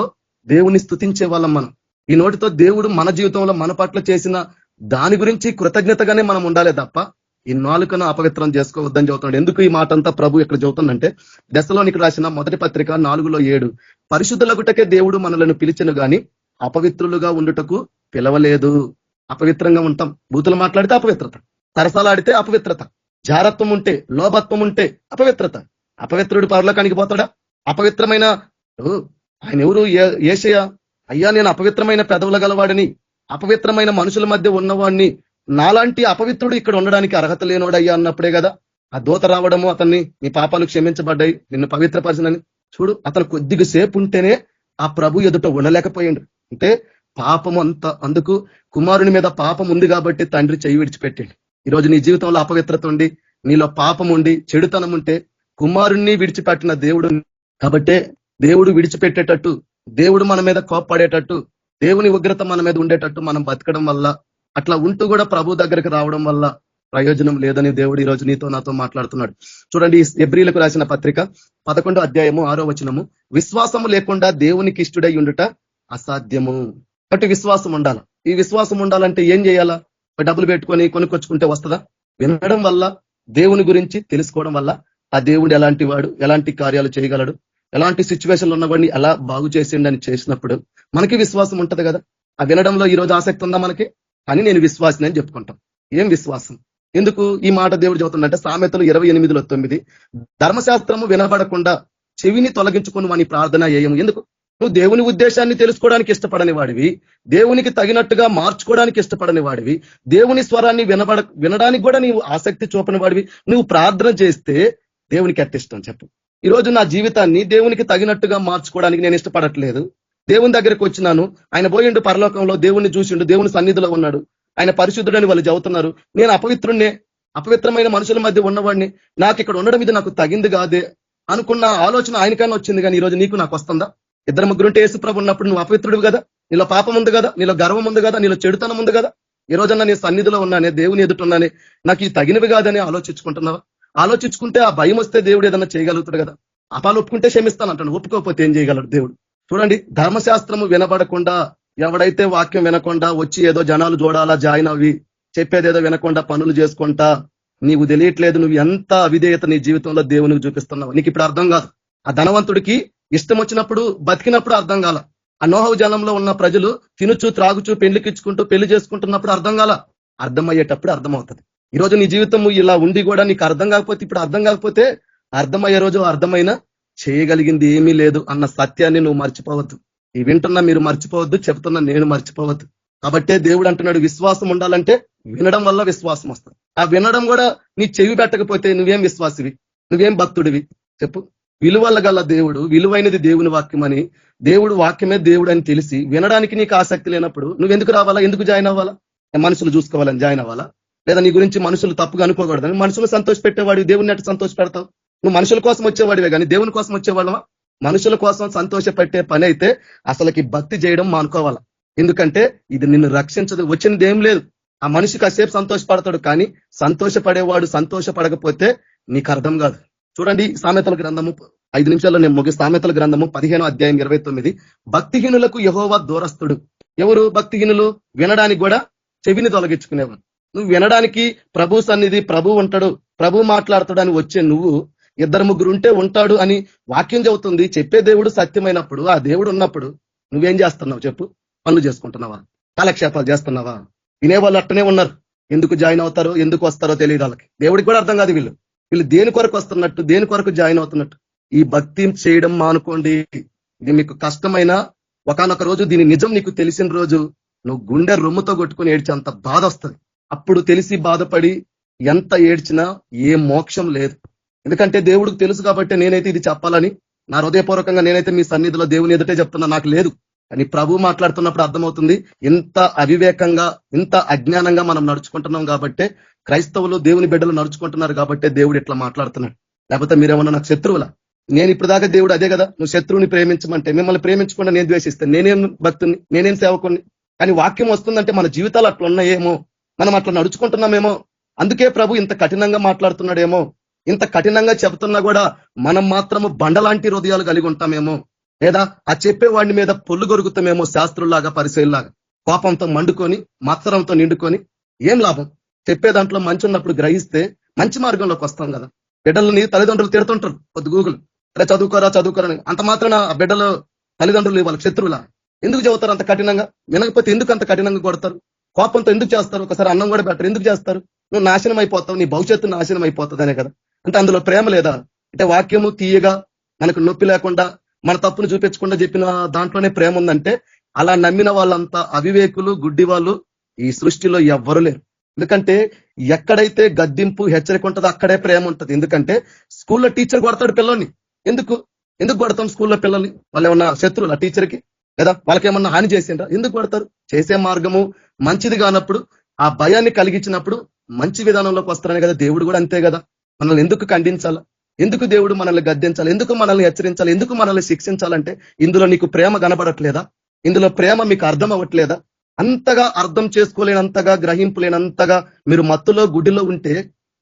దేవుని స్తుతించే వాళ్ళం మనం. ఈ నోటితో దేవుడు మన జీవితంలో మన పట్ల చేసిన దాని గురించి కృతజ్ఞతగానే మనం ఉండాలి తప్ప ఈ నాలుకను అపవిత్రం చేసుకోవద్దని చెబుతున్నాడు. ఎందుకు ఈ మాట అంతా ప్రభు ఇక్కడ చెబుతుందంటే, దశలోనికి రాసిన మొదటి పత్రిక 4:7 పరిశుద్ధులగుటకే దేవుడు మనలను పిలిచెను గాని అపవిత్రులుగా ఉండుటకు పిలవలేదు. అపవిత్రంగా ఉంటాం. బూతులు మాట్లాడితే అపవిత్రత, సరసాలాడితే అపవిత్రత, జారత్వం ఉంటే, లోభత్వం ఉంటే అపవిత్రత. అపవిత్రుడు పరలోకానికి పోతాడా? అపవిత్రమైన ఆయన ఎవరు? యేషయా, అయ్యా నేను అపవిత్రమైన పెదవుల గలవాడిని, అపవిత్రమైన మనుషుల మధ్య ఉన్నవాడిని, నాలాంటి అపవిత్రుడు ఇక్కడ ఉండడానికి అర్హత లేనోడయ్యా అన్నప్పుడే కదా ఆ దూత రావడము, అతన్ని నీ పాపాలు క్షమించబడ్డాయి, నిన్ను పవిత్రపరచనని. చూడు, అతను కొద్దిగా సేపు ఉంటేనే ఆ ప్రభు ఎదుట ఉండలేకపోయిండు. అంటే పాపం అంత. అందుకు కుమారుని మీద పాపం ఉంది కాబట్టి తండ్రి చెయ్యి విడిచిపెట్టిండు. ఈరోజు నీ జీవితంలో అపవిత్రత ఉండి, నీలో పాపం ఉండి, చెడుతనం ఉంటే కుమారుణ్ణి విడిచిపెట్టిన దేవుడు. కాబట్టే దేవుడు విడిచిపెట్టేటట్టు, దేవుడు మన మీద కోప్పడేటట్టు, దేవుని ఉగ్రత మన మీద ఉండేటట్టు మనం బతకడం వల్ల, అట్లా ఉంటూ కూడా ప్రభు దగ్గరికి రావడం వల్ల ప్రయోజనం లేదని దేవుడు ఈరోజు నీతో నాతో మాట్లాడుతున్నాడు. చూడండి, ఎబ్రీలకు రాసిన పత్రిక 11:6 విశ్వాసము లేకుండా దేవునికి ఇష్టడై ఉండుట అసాధ్యము. కాబట్టి విశ్వాసం ఉండాలి. ఈ విశ్వాసం ఉండాలంటే ఏం చేయాలా? డబ్బులు పెట్టుకొని కొనుక్కొచ్చుకుంటే వస్తుందా? వినడం వల్ల, దేవుని గురించి తెలుసుకోవడం వల్ల, ఆ దేవుడు ఎలాంటి వాడు, ఎలాంటి కార్యాలు చేయగలడు, ఎలాంటి సిచ్యువేషన్లు ఉన్నవాడిని ఎలా బాగు చేసిండని చేసినప్పుడు మనకి విశ్వాసం ఉంటది కదా. ఆ వినడంలో ఈరోజు ఆసక్తి ఉందా మనకి? అని నేను విశ్వాసిని అని చెప్పుకుంటాం. ఏం విశ్వాసం? ఎందుకు ఈ మాట దేవుడు చెబుతుందంటే సామెతలు 28:9 ధర్మశాస్త్రము వినబడకుండా చెవిని తొలగించుకుని వాని ప్రార్థన చేయము. ఎందుకు? నువ్వు దేవుని ఉద్దేశాన్ని తెలుసుకోవడానికి ఇష్టపడని వాడివి, దేవునికి తగినట్టుగా మార్చుకోవడానికి ఇష్టపడని వాడివి, దేవుని స్వరాన్ని వినడానికి కూడా నీవు ఆసక్తి చూపని వాడివి. నువ్వు ప్రార్థన చేస్తే దేవునికి ఎంత ఇష్టం చెప్పు? ఈరోజు నా జీవితాన్ని దేవునికి తగినట్టుగా మార్చుకోవడానికి నేను ఇష్టపడట్లేదు. దేవుని దగ్గరికి వచ్చినాను, ఆయన పోయిండు పరలోకంలో, దేవుణ్ణి చూసిండు, దేవుని సన్నిధిలో ఉన్నాడు, ఆయన పరిశుద్ధుడని వాళ్ళు చెబుతున్నారు. నేను అపవిత్రుణ్ణే, అపవిత్రమైన మనుషుల మధ్య ఉన్నవాడిని, నాకు ఇక్కడ ఉండడం ఇది నాకు తగింది కాదే అనుకున్న ఆలోచన ఆయనకన్నా వచ్చింది. కానీ ఈరోజు నీకు నాకు వస్తుందా? 2-3 యేసు ప్రభు ఉన్నప్పుడు నువ్వు అపవిత్రుడు కదా, నీలో పాపం ఉంది కదా, నీలో గర్వం ఉంది కదా, నీలో చెడుతనం ఉంది కదా. ఈ రోజన్నా నీ సన్నిధిలో ఉన్నానే, దేవుని ఎదుటున్నానే, నాకు ఈ తగినవి కాదని ఆలోచించుకుంటున్నావా? ఆలోచించుకుంటే ఆ భయం వస్తే దేవుడు ఏదన్నా చేయగలుగుతాడు కదా. అపాలు ఒప్పుకుంటే క్షమిస్తాను అంటాడు, ఒప్పుకోకపోతే ఏం చేయగలడు దేవుడు? చూడండి, ధర్మశాస్త్రము వినబడకుండా, ఎవడైతే వాక్యం వినకుండా వచ్చి ఏదో జనాలు చూడాలా, జాయిన్ అవి చెప్పేదేదో వినకుండా పనులు చేసుకుంటా, నీకు తెలియట్లేదు నువ్వు ఎంత అవిధేయత నీ జీవితంలో దేవునికి చూపిస్తున్నావు. నీకు ఇప్పుడు అర్థం కాదు. ఆ ధనవంతుడికి ఇష్టం వచ్చినప్పుడు బతికినప్పుడు అర్థం కాల. ఆ నోహవు జలంలో ఉన్న ప్రజలు తినుచు త్రాగుచు పెళ్లికిచ్చుకుంటూ పెళ్లి చేసుకుంటున్నప్పుడు అర్థం కాల. అర్థమయ్యేటప్పుడు అర్థమవుతుంది. ఈరోజు నీ జీవితం ఇలా ఉండి కూడా నీకు అర్థం కాకపోతే, ఇప్పుడు అర్థం కాకపోతే అర్థమయ్యే రోజు అర్థమైనా చేయగలిగింది ఏమీ లేదు అన్న సత్యాన్ని నువ్వు మర్చిపోవద్దు. ఈ వింటున్నా మీరు మర్చిపోవద్దు, చెప్తున్నా నేను మర్చిపోవద్దు. కాబట్టే దేవుడు అంటున్నాడు, విశ్వాసం ఉండాలంటే వినడం వల్ల విశ్వాసం వస్తుంది. ఆ వినడం కూడా నీ చెవి పెట్టకపోతే నువ్వేం విశ్వాసివి, నువ్వేం భక్తుడివి చెప్పు? విలువల గల దేవుడు, విలువైనది దేవుని వాక్యం అని, దేవుడు వాక్యమే దేవుడు అని తెలిసి వినడానికి నీకు ఆసక్తి లేనప్పుడు నువ్వెందుకు రావాలా? ఎందుకు జాయిన్ అవ్వాలా? మనుషులు చూసుకోవాలని జాయిన్ అవ్వాలా? లేదా నీ గురించి మనుషులు తప్పుగా అనుకోకూడదని మనుషులు సంతోష పెట్టేవాడు దేవుని అట్టు సంతోష పెడతావు? నువ్వు మనుషుల కోసం వచ్చేవాడివే కానీ దేవుని కోసం వచ్చేవాళ్ళవా? మనుషుల కోసం సంతోష పెట్టే పని అయితే అసలుకి భక్తి చేయడం మానుకోవాలా. ఎందుకంటే ఇది నిన్ను రక్షించదు, వచ్చినది ఏం లేదు. ఆ మనిషి కాసేపు సంతోషపడతాడు, కానీ సంతోషపడేవాడు సంతోషపడకపోతే నీకు అర్థం కాదు. చూడండి సామెతల గ్రంథము 5 నిమిషాల్లో నేను ముగి. సామెతల గ్రంథము 15వ అధ్యాయం 29. భక్తిహీనులకు యెహోవా దూరస్తుడు. ఎవరు భక్తిహీనులు? వినడానికి కూడా చెవిని తొలగించుకునేవాడు. నువ్వు వినడానికి ప్రభు సన్నిధి, ప్రభు ఉంటాడు, ప్రభు మాట్లాడతాడు అని వచ్చే నువ్వు 2-3 ఉంటే ఉంటాడు అని వాక్యం చెబుతుంది. చెప్పే దేవుడు సత్యమైనప్పుడు, ఆ దేవుడు ఉన్నప్పుడు నువ్వేం చేస్తున్నావు చెప్పు? పనులు చేసుకుంటున్నావా? కాలక్షేపాలు చేస్తున్నావా? వినేవాళ్ళు అట్టనే ఉన్నారు. ఎందుకు జాయిన్ అవుతారో, ఎందుకు వస్తారో తెలియదు వాళ్ళకి. దేవుడికి కూడా అర్థం కాదు వీళ్ళు దేని కొరకు వస్తున్నట్టు, దేని కొరకు జాయిన్ అవుతున్నట్టు. ఈ భక్తి చేయడం మానుకోండి. ఇది మీకు కష్టమైన ఒకానొక రోజు దీని నిజం నీకు తెలిసిన రోజు నువ్వు గుండె రొమ్ముతో కొట్టుకుని ఏడ్చేంత బాధ వస్తుంది. అప్పుడు తెలిసి బాధపడి ఎంత ఏడ్చినా ఏ మోక్షం లేదు. ఎందుకంటే దేవుడికి తెలుసు కాబట్టి నేనైతే ఇది చెప్పాలని నా హృదయపూర్వకంగా నేనైతే మీ సన్నిధిలో దేవుని ఎదుటే చెప్తున్నా, నాకు లేదు. కానీ ప్రభు మాట్లాడుతున్నప్పుడు అర్థమవుతుంది, ఇంత అవివేకంగా, ఇంత అజ్ఞానంగా మనం నడుచుకుంటున్నాం కాబట్టే, క్రైస్తవులు దేవుని బిడ్డలు నడుచుకుంటున్నారు కాబట్టే దేవుడు ఇట్లా మాట్లాడుతున్నాడు. లేకపోతే మీరేమన్నా నాకు శత్రువులా? నేను ఇప్పుడు దాకా దేవుడు అదే కదా, నువ్వు శత్రువుని ప్రేమించమంటే, మిమ్మల్ని ప్రేమించకుండా నేను ద్వేషిస్తాను, నేనేం భక్తుని, నేనేం సేవకుని. కానీ వాక్యం వస్తుందంటే మన జీవితాలు అట్లా ఉన్నాయేమో, మనం అట్లా నడుచుకుంటున్నామేమో, అందుకే ప్రభు ఇంత కఠినంగా మాట్లాడుతున్నాడేమో. ఇంత కఠినంగా చెబుతున్నా కూడా మనం మాత్రము బండలాంటి హృదయాలు కలిగి ఉంటామేమో, లేదా ఆ చెప్పేవాడిని మీద పొల్లు గొరుగుతామేమో, శాస్త్రుల్లాగా పరిశీలిలాగా కోపంతో మండుకొని మత్సరంతో నిండుకొని. ఏం లాభం? చెప్పే దాంట్లో మంచి ఉన్నప్పుడు గ్రహిస్తే మంచి మార్గంలోకి వస్తాం కదా. బిడ్డలని తల్లిదండ్రులు తిడుతుంటారు కొద్ది గూగులు, అరే చదువుకోరా అంత మాత్రం ఆ బిడ్డలు తల్లిదండ్రులు వాళ్ళకి శత్రువులా? ఎందుకు చెబుతారు అంత కఠినంగా? వినకపోతే ఎందుకు అంత కఠినంగా కొడతారు? కోపంతో ఎందుకు చేస్తారు? ఒకసారి అన్నం కూడా బెటర్ ఎందుకు చేస్తారు? నువ్వు నాశనం అయిపోతావు, నీ భవిష్యత్తు నాశనం అయిపోతుందనే కదా. అంటే అందులో ప్రేమ లేదా? అంటే వాక్యము తీయగా మనకు నొప్పి లేకుండా మన తప్పును చూపించకుండా చెప్పిన దాంట్లోనే ప్రేమ ఉందంటే, అలా నమ్మిన వాళ్ళంతా అవివేకులు, గుడ్డి వాళ్ళు ఈ సృష్టిలో ఎవ్వరు లేరు. ఎందుకంటే ఎక్కడైతే గద్దింపు, హెచ్చరిక ఉంటుందో అక్కడే ప్రేమ ఉంటుంది. ఎందుకంటే స్కూల్లో టీచర్ కొడతాడు పిల్లల్ని. ఎందుకు కొడతాం స్కూల్లో పిల్లల్ని? వాళ్ళు ఏమన్నా శత్రువులు ఆ టీచర్కి? లేదా వాళ్ళకేమన్నా హాని చేసిండ్రా? ఎందుకు కొడతారు? చేసే మార్గము మంచిది కానప్పుడు, ఆ భయాన్ని కలిగించినప్పుడు మంచి విధానంలోకి వస్తారని కదా. దేవుడు కూడా అంతే కదా. మనల్ని ఎందుకు ఖండించాలా? ఎందుకు దేవుడు మనల్ని గద్దించాలి? ఎందుకు మనల్ని హెచ్చరించాలి? ఎందుకు మనల్ని శిక్షించాలంటే ఇందులో నీకు ప్రేమ కనబడట్లేదా? ఇందులో ప్రేమ మీకు అర్థం అవ్వట్లేదా? అంతగా అర్థం చేసుకోలేనంతగా, గ్రహింపులేనంతగా మీరు మత్తులో, గుడ్డిలో ఉంటే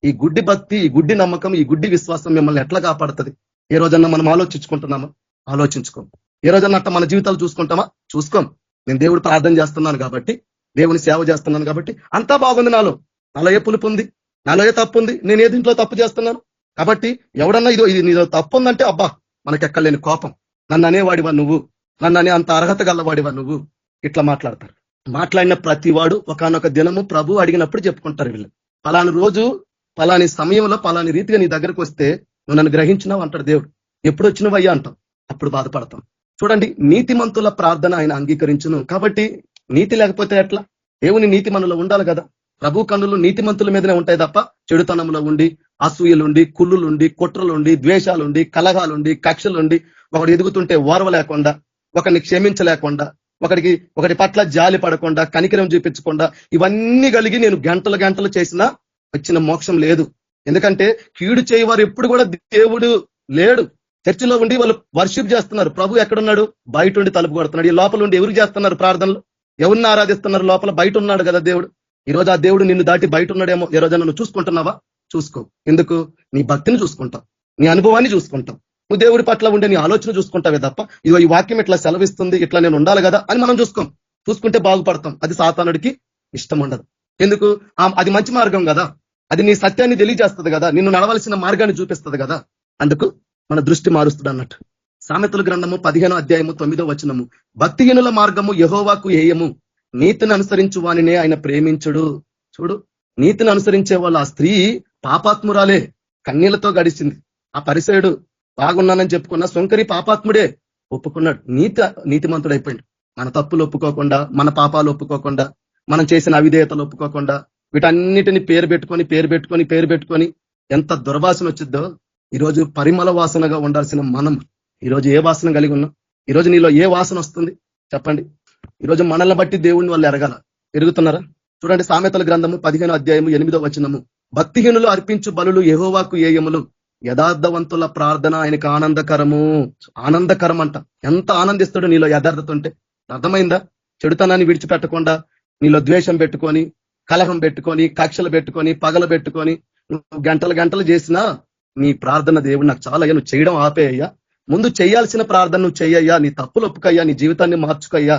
ఈ గుడ్డి భక్తి, ఈ గుడ్డి నమ్మకం, ఈ గుడ్డి విశ్వాసం మిమ్మల్ని ఎట్లా కాపాడుతుంది? ఏ రోజన్నా మనం ఆలోచించుకుంటున్నామా? ఆలోచించుకోం. ఏ రోజన్నా అట్లా మన జీవితాలు చూసుకుంటామా? చూసుకోం. నేను దేవుడు ప్రార్థన చేస్తున్నాను కాబట్టి, దేవుని సేవ చేస్తున్నాను కాబట్టి అంతా బాగుంది. నాలో ఏ పులుపు ఉంది, నాలో ఏ తప్పు ఉంది, నేను ఏ దీంట్లో తప్పు చేస్తున్నాను కాబట్టి ఎవడన్నా ఇది నీలో తప్పు ఉందంటే అబ్బా మనకెక్కలేని కోపం, నన్ను అనేవాడివా నువ్వు, నన్ను అనే అంత అర్హత గలవాడివా నువ్వు, ఇట్లా మాట్లాడతారు. మాట్లాడిన ప్రతి వాడు ఒకానొక దినము ప్రభు అడిగినప్పుడు చెప్పుకుంటారు. వీళ్ళు పలాని రోజు, పలాని సమయంలో, పలాని రీతిగా నీ దగ్గరకు వస్తే నువ్వు నన్ను గ్రహించినావు అంటాడు దేవుడు. ఎప్పుడు వచ్చినవయ్యా అంటాం, అప్పుడు బాధపడతాం. చూడండి, నీతిమంతుల ప్రార్థన ఆయన అంగీకరించును. కాబట్టి నీతి లేకపోతే ఎట్లా? దేవుని నీతి మనలో ఉండాలి కదా. ప్రభు కన్నులు నీతిమంతుల మీదనే ఉంటాయి తప్ప చెడుతనంలో ఉండి, అసూయలుండి, కుళ్ళులుండి, కుట్రలుండి, ద్వేషాలుండి, కలహాలుండి, కక్షలుండి, ఒకడు ఎదుగుతుంటే ఓర్వ లేకుండా, ఒకరిని క్షమించలేకుండా, ఒకటి పట్ల జాలి పడకుండా, కనికరం చూపించకుండా, ఇవన్నీ కలిగి నేను గంటలు చేసినా వచ్చిన మోక్షం లేదు. ఎందుకంటే కీడు చేయవారు ఎప్పుడు కూడా దేవుడు లేడు. చర్చిలో ఉండి వాళ్ళు వర్షిప్ చేస్తున్నారు. ప్రభు ఎక్కడున్నాడు? బయట ఉండి తలుపు కొడుతున్నాడు. ఈ లోపల ఉండి ఎవరు చేస్తున్నారు ప్రార్థనలు? ఎవరిని ఆరాధిస్తున్నారు? లోపల బయట ఉన్నాడు కదా దేవుడు. ఈ రోజు ఆ దేవుడు నిన్ను దాటి బయట ఉన్నాడేమో. ఏ రోజన్నా నువ్వు చూసుకుంటున్నావా? చూసుకో. ఎందుకు? నీ భక్తిని చూసుకుంటావు, నీ అనుభవాన్ని చూసుకుంటావు, నువ్వు దేవుడి పట్ల ఉండే నీ ఆలోచన చూసుకుంటావే తప్ప ఇదిగో ఈ వాక్యం ఇట్లా సెలవిస్తుంది, ఇట్లా నేను ఉండాలి కదా అని మనం చూసుకుంటే బాగుపడతాం. అది సాతానుడికి ఇష్టం ఉండదు. ఎందుకు? అది మంచి మార్గం కదా, అది నీ సత్యాన్ని తెలియజేస్తుంది కదా, నిన్ను నడవలసిన మార్గాన్ని చూపిస్తుంది కదా. అందుకు మన దృష్టి మారుస్తుంది అన్నట్టు. సామెతల గ్రంథము 15వ అధ్యాయము 9వ వచనము, భక్తిహీనుల మార్గము యెహోవాకు హేయము, నీతిని అనుసరించు వానినే ఆయన ప్రేమించుడు. చూడు, నీతిని అనుసరించే వాళ్ళు. ఆ స్త్రీ పాపాత్మురాలే, కన్నీళ్లతో గడిచింది. ఆ పరిసయుడు బాగున్నానని చెప్పుకున్న సొంకరి పాపాత్ముడే, ఒప్పుకున్నాడు. నీతిమంతుడైపోయింది. మన తప్పులు ఒప్పుకోకుండా, మన పాపాలు ఒప్పుకోకుండా, మనం చేసిన అవిధేయతలు ఒప్పుకోకుండా, వీటన్నిటిని పేరు పెట్టుకొని ఎంత దుర్వాసన వచ్చిద్దో. ఈరోజు పరిమళ వాసనగా ఉండాల్సిన మనం ఈరోజు ఏ వాసన కలిగి ఉన్నాం? ఈరోజు నీలో ఏ వాసన వస్తుంది చెప్పండి? ఈరోజు మనల్ని బట్టి దేవుణ్ణి వాళ్ళు ఎరుగుతున్నారా? చూడండి, సామెతల గ్రంథము 15వ అధ్యాయము 8వ వచనము. భక్తిహీనులు అర్పించు బలులు యెహోవాకు ఏయములు, యథార్థవంతుల ప్రార్థన ఆయనకు ఆనందకరం అంట. ఎంత ఆనందిస్తాడు నీలో యథార్థత ఉంటే. అర్థమైందా? చెడుతనాన్ని విడిచిపెట్టకుండా నీలో ద్వేషం పెట్టుకొని, కలహం పెట్టుకొని, కక్షలు పెట్టుకొని, పగలు పెట్టుకొని నువ్వు గంటలు చేసినా నీ ప్రార్థన దేవుడు నాకు చాలా అయ్యా, నువ్వు చేయడం ఆపేయ్యా, ముందు చేయాల్సిన ప్రార్థన నువ్వు చెయ్యయ్యా, నీ తప్పులు ఒప్పుకయ్యా, నీ జీవితాన్ని మార్చుకయ్యా,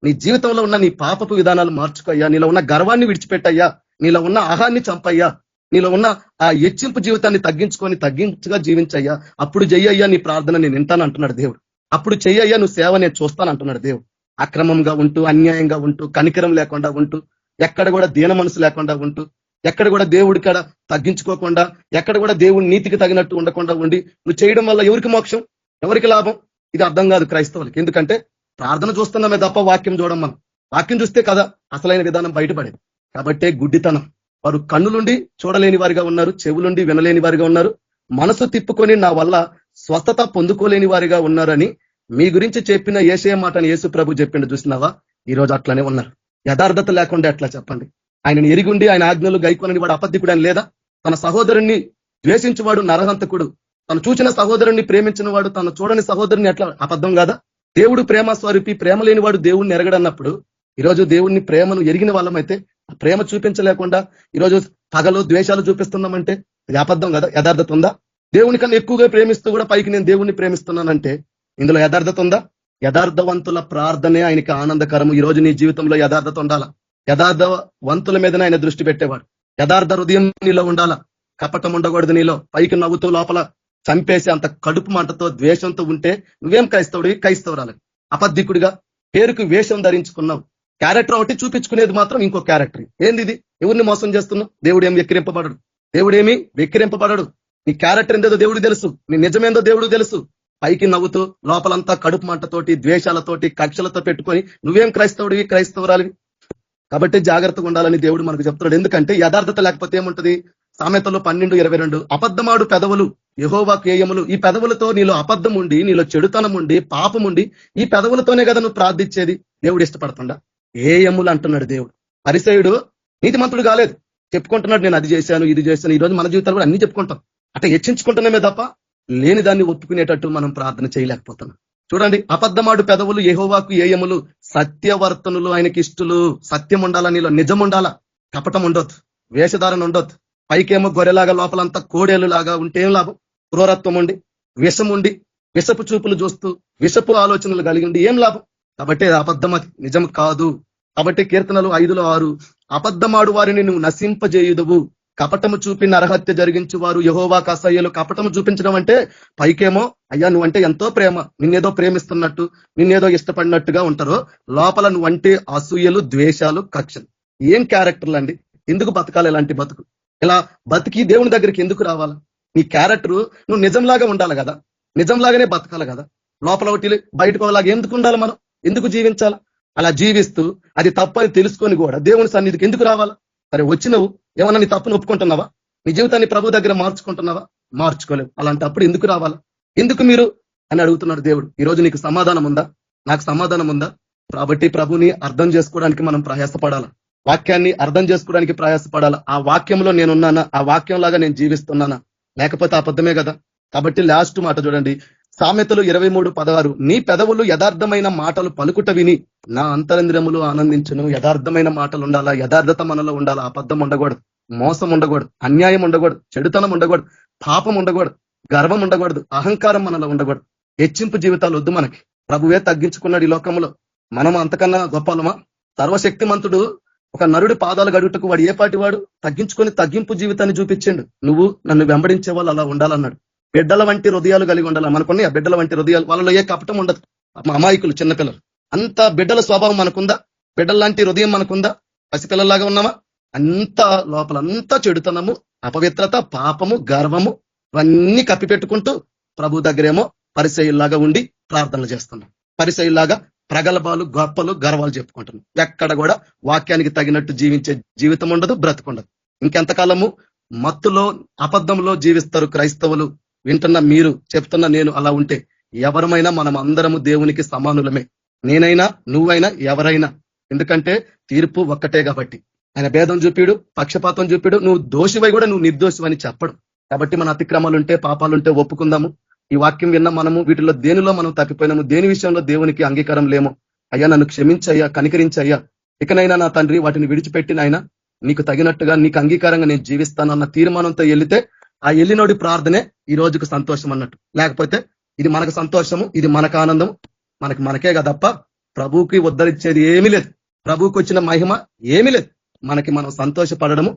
నీ జీవితంలో ఉన్న నీ పాపపు విధానాలు మార్చుకయ్యా, నీలో ఉన్న గర్వాన్ని విడిచిపెట్టయ్యా, నీలో ఉన్న ఆహాన్ని చంపయ్యా, నీలో ఉన్న ఆ హెచ్చింపు జీవితాన్ని తగ్గించుగా జీవించయ్యా, అప్పుడు చెయ్యయ్యా నీ ప్రార్థన నేను వింటాను అంటున్నాడు దేవుడు. అప్పుడు చెయ్యయ్యా నువ్వు సేవ నేను చూస్తాను అంటున్నాడు దేవుడు. అక్రమంగా ఉంటూ, అన్యాయంగా ఉంటూ, కనికరం లేకుండా ఉంటూ, ఎక్కడ కూడా దీన మనసు లేకుండా ఉంటూ, ఎక్కడ కూడా దేవుడి కాడ తగ్గించుకోకుండా, ఎక్కడ కూడా దేవుడి నీతికి తగినట్టు ఉండకుండా ఉండి నువ్వు చేయడం వల్ల ఎవరికి మోక్షం, ఎవరికి లాభం? ఇది అర్థం కాదు క్రైస్తవులకి. ఎందుకంటే ప్రార్థన చూస్తున్నామే తప్ప వాక్యం చూడం. మనం వాక్యం చూస్తే కదా అసలైన విధానం బయటపడేది. కాబట్టే గుడ్డితనం. వారు కన్నులుండి చూడలేని వారిగా ఉన్నారు, చెవులుండి వినలేని వారిగా ఉన్నారు, మనసు తిప్పుకొని నా వల్ల స్వస్థత పొందుకోలేని వారిగా ఉన్నారని మీ గురించి చెప్పిన యేషయ మాటని యేసు ప్రభు చెప్పిండు. చూసినావా? ఈ రోజు అట్లానే ఉన్నారు. యథార్థత లేకుండా ఎట్లా చెప్పండి? ఆయనను ఎరిగుండి ఆయన ఆజ్ఞలు గైకొనని వాడు అబద్ధికుడు అని లేదా? తన సహోదరుణ్ణి ద్వేషించువాడు నరహంతకుడు, తను చూచిన సహోదరుణ్ణి ప్రేమించిన వాడు తను చూడని సహోదరుని ఎట్లా అబద్ధం కాదా? దేవుడు ప్రేమ స్వరూపి, ప్రేమ లేని వాడు దేవుణ్ణి ఎరగడన్నప్పుడు ఈరోజు దేవుణ్ణి ప్రేమను ఎరిగిన వాళ్ళమైతే ఆ ప్రేమ చూపించలేకుండా ఈరోజు పగలు ద్వేషాలు చూపిస్తున్నామంటే ఇది అబద్ధం కదా? యథార్థత ఉందా? దేవుని కన్నా ఎక్కువగా ప్రేమిస్తూ కూడా పైకి నేను దేవుణ్ణి ప్రేమిస్తున్నానంటే ఇందులో యథార్థత ఉందా? యథార్థవంతుల ప్రార్థనే ఆయనకి ఆనందకరము. ఈ రోజు నీ జీవితంలో యథార్థత ఉండాలా. యథార్థవంతుల మీదనే ఆయన దృష్టి పెట్టేవాడు. యథార్థ హృదయం నీలో ఉండాలా. కపటం ఉండకూడదు నీలో. పైకి నవ్వుతూ లోపల చంపేసి అంత కడుపు మంటతో ద్వేషంతో ఉంటే నువ్వేం క్రైస్తవురాలు? అబద్ధికుడిగా పేరుకు వేషం ధరించుకున్నావు. క్యారెక్టర్ ఒకటి చూపించుకునేది మాత్రం ఇంకో క్యారెక్టర్. ఏంది ఇది? ఎవరిని మోసం చేస్తున్నావు? దేవుడేం వెక్కిరింపబడడు. దేవుడేమి వెక్కిరింపబడడు. నీ క్యారెక్టర్ ఏందో దేవుడు తెలుసు, నీ నిజమేందో దేవుడు తెలుసు. పైకి నవ్వుతూ లోపలంతా కడుపు మంటతోటి, ద్వేషాలతోటి, కక్షలతో పెట్టుకొని నువ్వేం క్రైస్తవురాలివి? కాబట్టి జాగ్రత్తగా ఉండాలని దేవుడు మనకు చెప్తున్నాడు. ఎందుకంటే యథార్థత లేకపోతే ఏముంటది? సామెతలు 12:22 అబద్ధమాడు పెదవులు యెహోవాకు ఏయములు. ఈ పెదవులతో నీలో అబద్ధం ఉండి, నీలో చెడుతనం ఉండి, పాపం ఉండి, ఈ పెదవులతోనే కదా నువ్వు ప్రార్థించేది. దేవుడు ఇష్టపడుతుండా? ఏయములు అంటున్నాడు దేవుడు. పరిసయుడు నీతిమంతుడు కాలేదు, చెప్పుకుంటున్నాడు నేను అది చేశాను, ఇది చేశాను. ఈ రోజు మన జీవితాలు కూడా అన్ని చెప్పుకుంటాం. అట్లా హెచ్చించుకుంటున్నామే తప్ప లేని దాన్ని ఒప్పుకునేటట్టు మనం ప్రార్థన చేయలేకపోతున్నాం. చూడండి, అబద్ధమాడు పెదవులు యెహోవాకు ఏయములు, సత్యవర్తనులు ఆయనకి ఇష్టలు. సత్యం ఉండాలా నీలో, నిజం ఉండాలా, కపటం ఉండొద్దు, వేషధారణ ఉండొద్దు. పైకేమో గొర్రెలాగా లోపలంతా కోడేలులాగా ఉంటే ఏం లాభం? క్రూరత్వం ఉండి, విషం ఉండి, విషపు చూపులు చూస్తూ, విషపు ఆలోచనలు కలిగి ఉండి ఏం లాభం? కాబట్టి అబద్ధం, అది నిజం కాదు. కాబట్టి కీర్తనలు 5:6 అబద్ధమాడు వారిని నువ్వు నశింపజేయుదువు, కపటము చూపి నరహత్య జరిగించు వారు యెహోవాకు అసహ్యులు. కపటము చూపించడం అంటే పైకేమో అయ్యా నువ్వంటే ఎంతో ప్రేమ, నిన్నేదో ప్రేమిస్తున్నట్టు, నిన్నేదో ఇష్టపడినట్టుగా ఉంటారో, లోపల నువ్వంటే అసూయలు, ద్వేషాలు, కక్షలు. ఏం క్యారెక్టర్లు అండి? ఎందుకు బతకాలి ఇలాంటి బతుకు? ఇలా బతికి దేవుని దగ్గరికి ఎందుకు రావాలా? నీ క్యారెక్టరు నువ్వు నిజంలాగా ఉండాలి కదా, నిజంలాగానే బతకాలి కదా. లోపల ఒకటి బయటకు ఒకలాగా ఎందుకు ఉండాలి? మనం ఎందుకు జీవించాలా? అలా జీవిస్తూ అది తప్పని తెలుసుకొని కూడా దేవుని సన్నిధికి ఎందుకు రావాలా? సరే వచ్చినవు, ఏమన్నా నీ తప్పును ఒప్పుకుంటున్నావా? నీ జీవితాన్ని ప్రభు దగ్గర మార్చుకుంటున్నావా? మార్చుకోలేవు. అలాంటప్పుడు ఎందుకు రావాలా? ఎందుకు మీరు అని అడుగుతున్నాడు దేవుడు. ఈరోజు నీకు సమాధానం ఉందా? నాకు సమాధానం ఉందా? కాబట్టి ప్రభుని అర్థం చేసుకోవడానికి మనం ప్రయాసపడాలా, వాక్యాన్ని అర్థం చేసుకోవడానికి ప్రయాసపడాలా. ఆ వాక్యంలో నేనున్నానా? ఆ వాక్యం లాగా నేను జీవిస్తున్నానా? లేకపోతే అబద్ధమే కదా. కాబట్టి లాస్ట్ మాట చూడండి, సామెతలు 23:16 నీ పెదవులు యథార్థమైన మాటలు పలుకుట విని నా అంతరంద్రములు ఆనందించును. యథార్థమైన మాటలు ఉండాలా, యథార్థత మనలో ఉండాలా. అబద్ధం ఉండకూడదు, మోసం ఉండకూడదు, అన్యాయం ఉండకూడదు, చెడుతనం ఉండకూడదు, పాపం ఉండకూడదు, గర్వం ఉండకూడదు, అహంకారం మనలో ఉండకూడదు. హెచ్చింపు జీవితాలు వద్దు మనకి. ప్రభువే తగ్గించుకున్నాడు ఈ లోకంలో. మనం అంతకన్నా గొప్పలమా? సర్వశక్తిమంతుడు ఒక నరుడి పాదాలు గడుగుటకు వాడు ఏ పాటి వాడు? తగ్గించుకొని తగ్గింపు జీవితాన్ని చూపించండు. నువ్వు నన్ను వెంబడించే వాళ్ళు అలా ఉండాలన్నాడు. బిడ్డల వంటి హృదయాలు కలిగి ఉండాలి. మనకున్నాయి ఆ బిడ్డల వంటి హృదయాలు. వాళ్ళలో ఏ కపటం ఉండదు. అమాయకులు, చిన్నపిల్లలు అంత బిడ్డల స్వభావం మనకుందా? బిడ్డల లాంటి హృదయం మనకుందా? పసిపిల్లల్లాగా ఉన్నామా? అంతా లోపలంతా చెడుతనము, అపవిత్రత, పాపము, గర్వము ఇవన్నీ కప్పిపెట్టుకుంటూ ప్రభు దగ్గరేమో పరిసయ్యుల్లాగా ఉండి ప్రార్థనలు చేస్తున్నాం. పరిసయ్యుల్లాగా ప్రగల్భాలు, గొప్పలు, గర్వాలు చెప్పుకుంటున్నాం. ఎక్కడ కూడా వాక్యానికి తగినట్టు జీవించే జీవితం ఉండదు, బ్రతుకుండదు. ఇంకెంతకాలము మత్తులో, అబద్ధంలో జీవిస్తారు క్రైస్తవులు. వింటున్న మీరు, చెప్తున్న నేను అలా ఉంటే ఎవరమైనా మనం అందరము దేవునికి సమానులమే. నేనైనా, నువ్వైనా, ఎవరైనా. ఎందుకంటే తీర్పు ఒక్కటే కాబట్టి. ఆయన భేదం చూపిడు, పక్షపాతం చూపిడు. నువ్వు దోషివై కూడా నువ్వు నిర్దోషివని చెప్పడు. కాబట్టి మన అతిక్రమాలుంటే, పాపాలుంటే ఒప్పుకుందాము. ఈ వాక్యం విన్నా మనము వీటిలో దేనిలో మనం తప్పిపోయినాము, దేని విషయంలో దేవునికి అంగీకారం లేమో, అయ్యా నన్ను క్షమించయ్యా, కనికరించయ్యా, ఇకనైనా నా తండ్రి వాటిని విడిచిపెట్టి నాయన నీకు తగినట్టుగా, నీకు అంగీకారంగా నేను జీవిస్తాను అన్న తీర్మానంతో వెళితే ఆ ఎల్లినోడి ప్రార్థనే ఈ రోజుకు సంతోషం అన్నట్టు. లేకపోతే ఇది మనకు సంతోషము, ఇది మనకు ఆనందం, మనకే కదప్ప ప్రభువుకి ఉద్ధరించేది ఏమీ లేదు. ప్రభువుకి వచ్చిన మహిమ ఏమీ లేదు. మనకి మనం సంతోషపడము,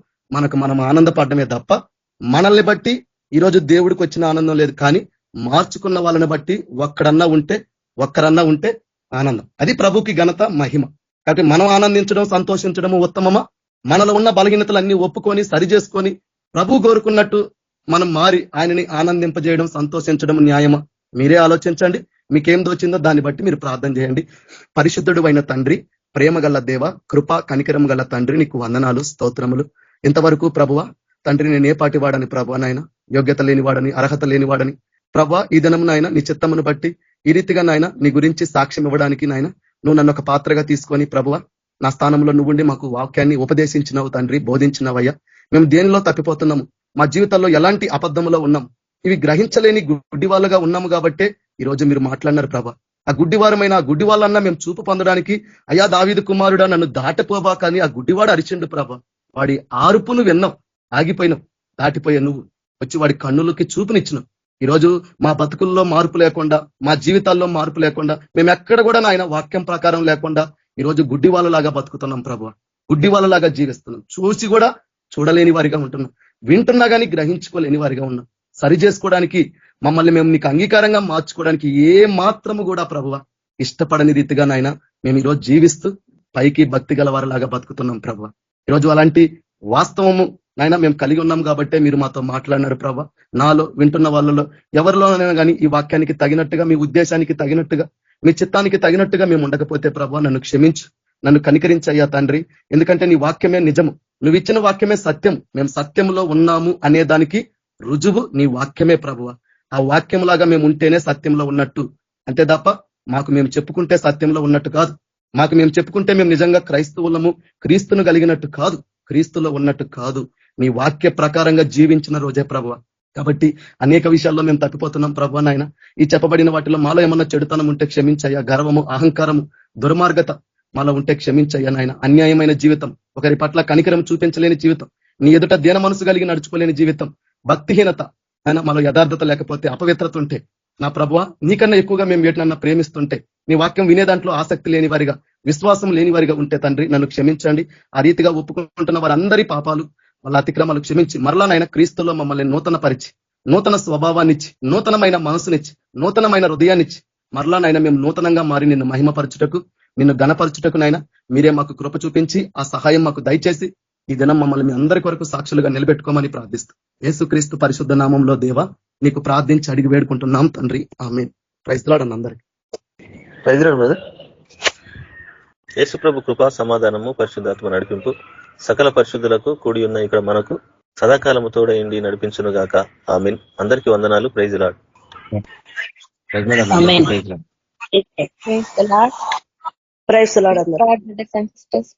మనం ఆనందపడమే తప్ప మనల్ని బట్టి ఈరోజు దేవుడికి వచ్చిన ఆనందం లేదు. కానీ మార్చుకున్న వాళ్ళని బట్టి ఒక్కరన్నా ఉంటే ఆనందం. అది ప్రభుకి ఘనత, మహిమ. కాబట్టి మనం ఆనందించడం, సంతోషించడము ఉత్తమమా? మనలో ఉన్న బలహీనతలన్నీ ఒప్పుకొని సరి చేసుకొని ప్రభు కోరుకున్నట్టు మనం మారి ఆయనని ఆనందింపజేయడం, సంతోషించడం న్యాయమా? మీరే ఆలోచించండి. మీకేం దోచిందో దాన్ని బట్టి మీరు ప్రార్థన చేయండి. పరిశుద్ధుడు అయిన తండ్రి, ప్రేమ గల దేవ, కృప కనికరం గల తండ్రి, నీకు వందనాలు, స్తోత్రములు. ఇంతవరకు ప్రభువ తండ్రి నేను ఏ పాటి వాడని ప్రభువ నాయన, యోగ్యత లేనివాడని, అర్హత లేనివాడని ప్రభువ, ఈ దినం నాయన నీ చిత్తమును బట్టి ఈ రీతిగా నాయన నీ గురించి సాక్ష్యం ఇవ్వడానికి నాయన నువ్వు నన్ను ఒక పాత్రగా తీసుకొని ప్రభువ నా స్థానంలో నువ్వుండి మాకు వాక్యాన్ని ఉపదేశించినావు తండ్రి, బోధించినవయ్యా. మేము దేనిలో తప్పిపోతున్నాము, మా జీవితాల్లో ఎలాంటి అబద్ధములో ఉన్నాం, ఇవి గ్రహించలేని గుడ్డి వాళ్ళుగా ఉన్నాము కాబట్టే ఈ రోజు మీరు మాట్లాడినారు ప్రభా. ఆ గుడ్డివారమైన ఆ గుడ్డి వాళ్ళన్నా మేము చూపు పొందడానికి, అయ్యా దావీదు కుమారుడా నన్ను దాటిపోబా కానీ ఆ గుడ్డివాడు అరిచిండు ప్రభా. వాడి ఆరుపును విన్నాం, ఆగిపోయినాం, దాటిపోయే నువ్వు వచ్చి వాడి కన్నులకి చూపునిచ్చినావు. ఈరోజు మా బతుకుల్లో మార్పు లేకుండా, మా జీవితాల్లో మార్పు లేకుండా, మేము ఎక్కడ కూడా నాయన వాక్యం ప్రకారం లేకుండా ఈరోజు గుడ్డి వాళ్ళలాగా బతుకుతున్నాం ప్రభు. గుడ్డి వాళ్ళలాగా జీవిస్తున్నాం. చూసి కూడా చూడలేని వారిగా ఉంటున్నాం, వింటున్నా కానీ గ్రహించుకోలేని వారిగా ఉన్నాం. సరి చేసుకోవడానికి, మమ్మల్ని మేము నీకు అంగీకారంగా మార్చుకోవడానికి ఏ మాత్రము కూడా ప్రభువ ఇష్టపడని రీతిగా నాయన మేము ఈరోజు జీవిస్తూ పైకి భక్తి గల వారిలాగా బతుకుతున్నాం ప్రభువ. ఈరోజు అలాంటి వాస్తవము నాయన మేము కలిగి ఉన్నాం కాబట్టే మీరు మాతో మాట్లాడినారు ప్రభా. నాలో, వింటున్న వాళ్ళలో ఎవరిలోనైనా కానీ ఈ వాక్యానికి తగినట్టుగా, మీ ఉద్దేశానికి తగినట్టుగా, మీ చిత్తానికి తగినట్టుగా మేము ఉండకపోతే ప్రభా నన్ను క్షమించు, నన్ను కనికరించయ్యా తండ్రి. ఎందుకంటే నీ వాక్యమే నిజము, నువ్వు ఇచ్చిన వాక్యమే సత్యం. మేము సత్యంలో ఉన్నాము అనే దానికి రుజువు నీ వాక్యమే ప్రభువ. ఆ వాక్యంలాగా మేము ఉంటేనే సత్యంలో ఉన్నట్టు, అంతే తప్ప మాకు మేము చెప్పుకుంటే సత్యంలో ఉన్నట్టు కాదు. మాకు మేము చెప్పుకుంటే మేము నిజంగా క్రైస్తవులము, క్రీస్తును కలిగినట్టు కాదు, క్రీస్తులో ఉన్నట్టు కాదు. నీ వాక్య ప్రకారంగా జీవించిన రోజే ప్రభువ. కాబట్టి అనేక విషయాల్లో మేము తప్పిపోతున్నాం ప్రభువ నాయన. ఈ చెప్పబడిన వాటిలో మాలో ఏమన్నా చెడుతనం ఉంటే క్షమించయ్యా. గర్వము, అహంకారము, దుర్మార్గత మాలో ఉంటే క్షమించయ్యా నాయన. అన్యాయమైన జీవితం, ఒకరి పట్ల కనికరం చూపించలేని జీవితం, నీ ఎదుట దీన మనసు కలిగి నడుచుకోలేని జీవితం, భక్తిహీనత ఆయన మాలో యథార్థత లేకపోతే, అపవిత్రత ఉంటే నా ప్రభువ నీకన్నా ఎక్కువగా మేము వీటినన్నా ప్రేమిస్తుంటే, నీ వాక్యం వినే దాంట్లో ఆసక్తి లేని వారిగా, విశ్వాసం లేని వారిగా ఉంటే తండ్రి నన్ను క్షమించండి. ఆ రీతిగా ఒప్పుకుంటున్న వారందరి పాపాలు, వాళ్ళ అతిక్రమాలు క్షమించి మరలా నాయన క్రీస్తులో మమ్మల్ని నూతన పరిచి, నూతన స్వభావాన్నిచ్చి, నూతనమైన మనసునిచ్చి, నూతనమైన హృదయాన్నిచ్చి మరలా నాయన మేము నూతనంగా మారి నిన్ను మహిమపరచుటకు, నిన్ను ఘనపరచుటకు నాయన మీరే మాకు కృప చూపించి ఆ సహాయం మాకు దయచేసి ఈ దినం మమ్మల్ని మీ అందరి కొరకు సాక్షులుగా నిలబెట్టుకోమని ప్రార్థిస్తూ యేసుక్రీస్తు పరిశుద్ధ నామంలో దేవా నీకు ప్రార్థించి అడిగి వేడుకుంటున్నాం తండ్రి, ఆమేన్. ప్రైజ్ ది లార్డ్ అందరికీ. Praise the lord brother. Yesu ప్రభు కృపా సమాధానము, పరిశుద్ధాత్మ నడిపింపు సకల పరిశుద్ధులకు కూడి ఉన్న ఇక్కడ మనకు సదాకాలము తోడైండి నడిపించును గాక. ఆమేన్. అందరికీ వందనాలు. Praise the Lord. Praise the Lord. Praise the Lord అందరూ. God bless and sisters.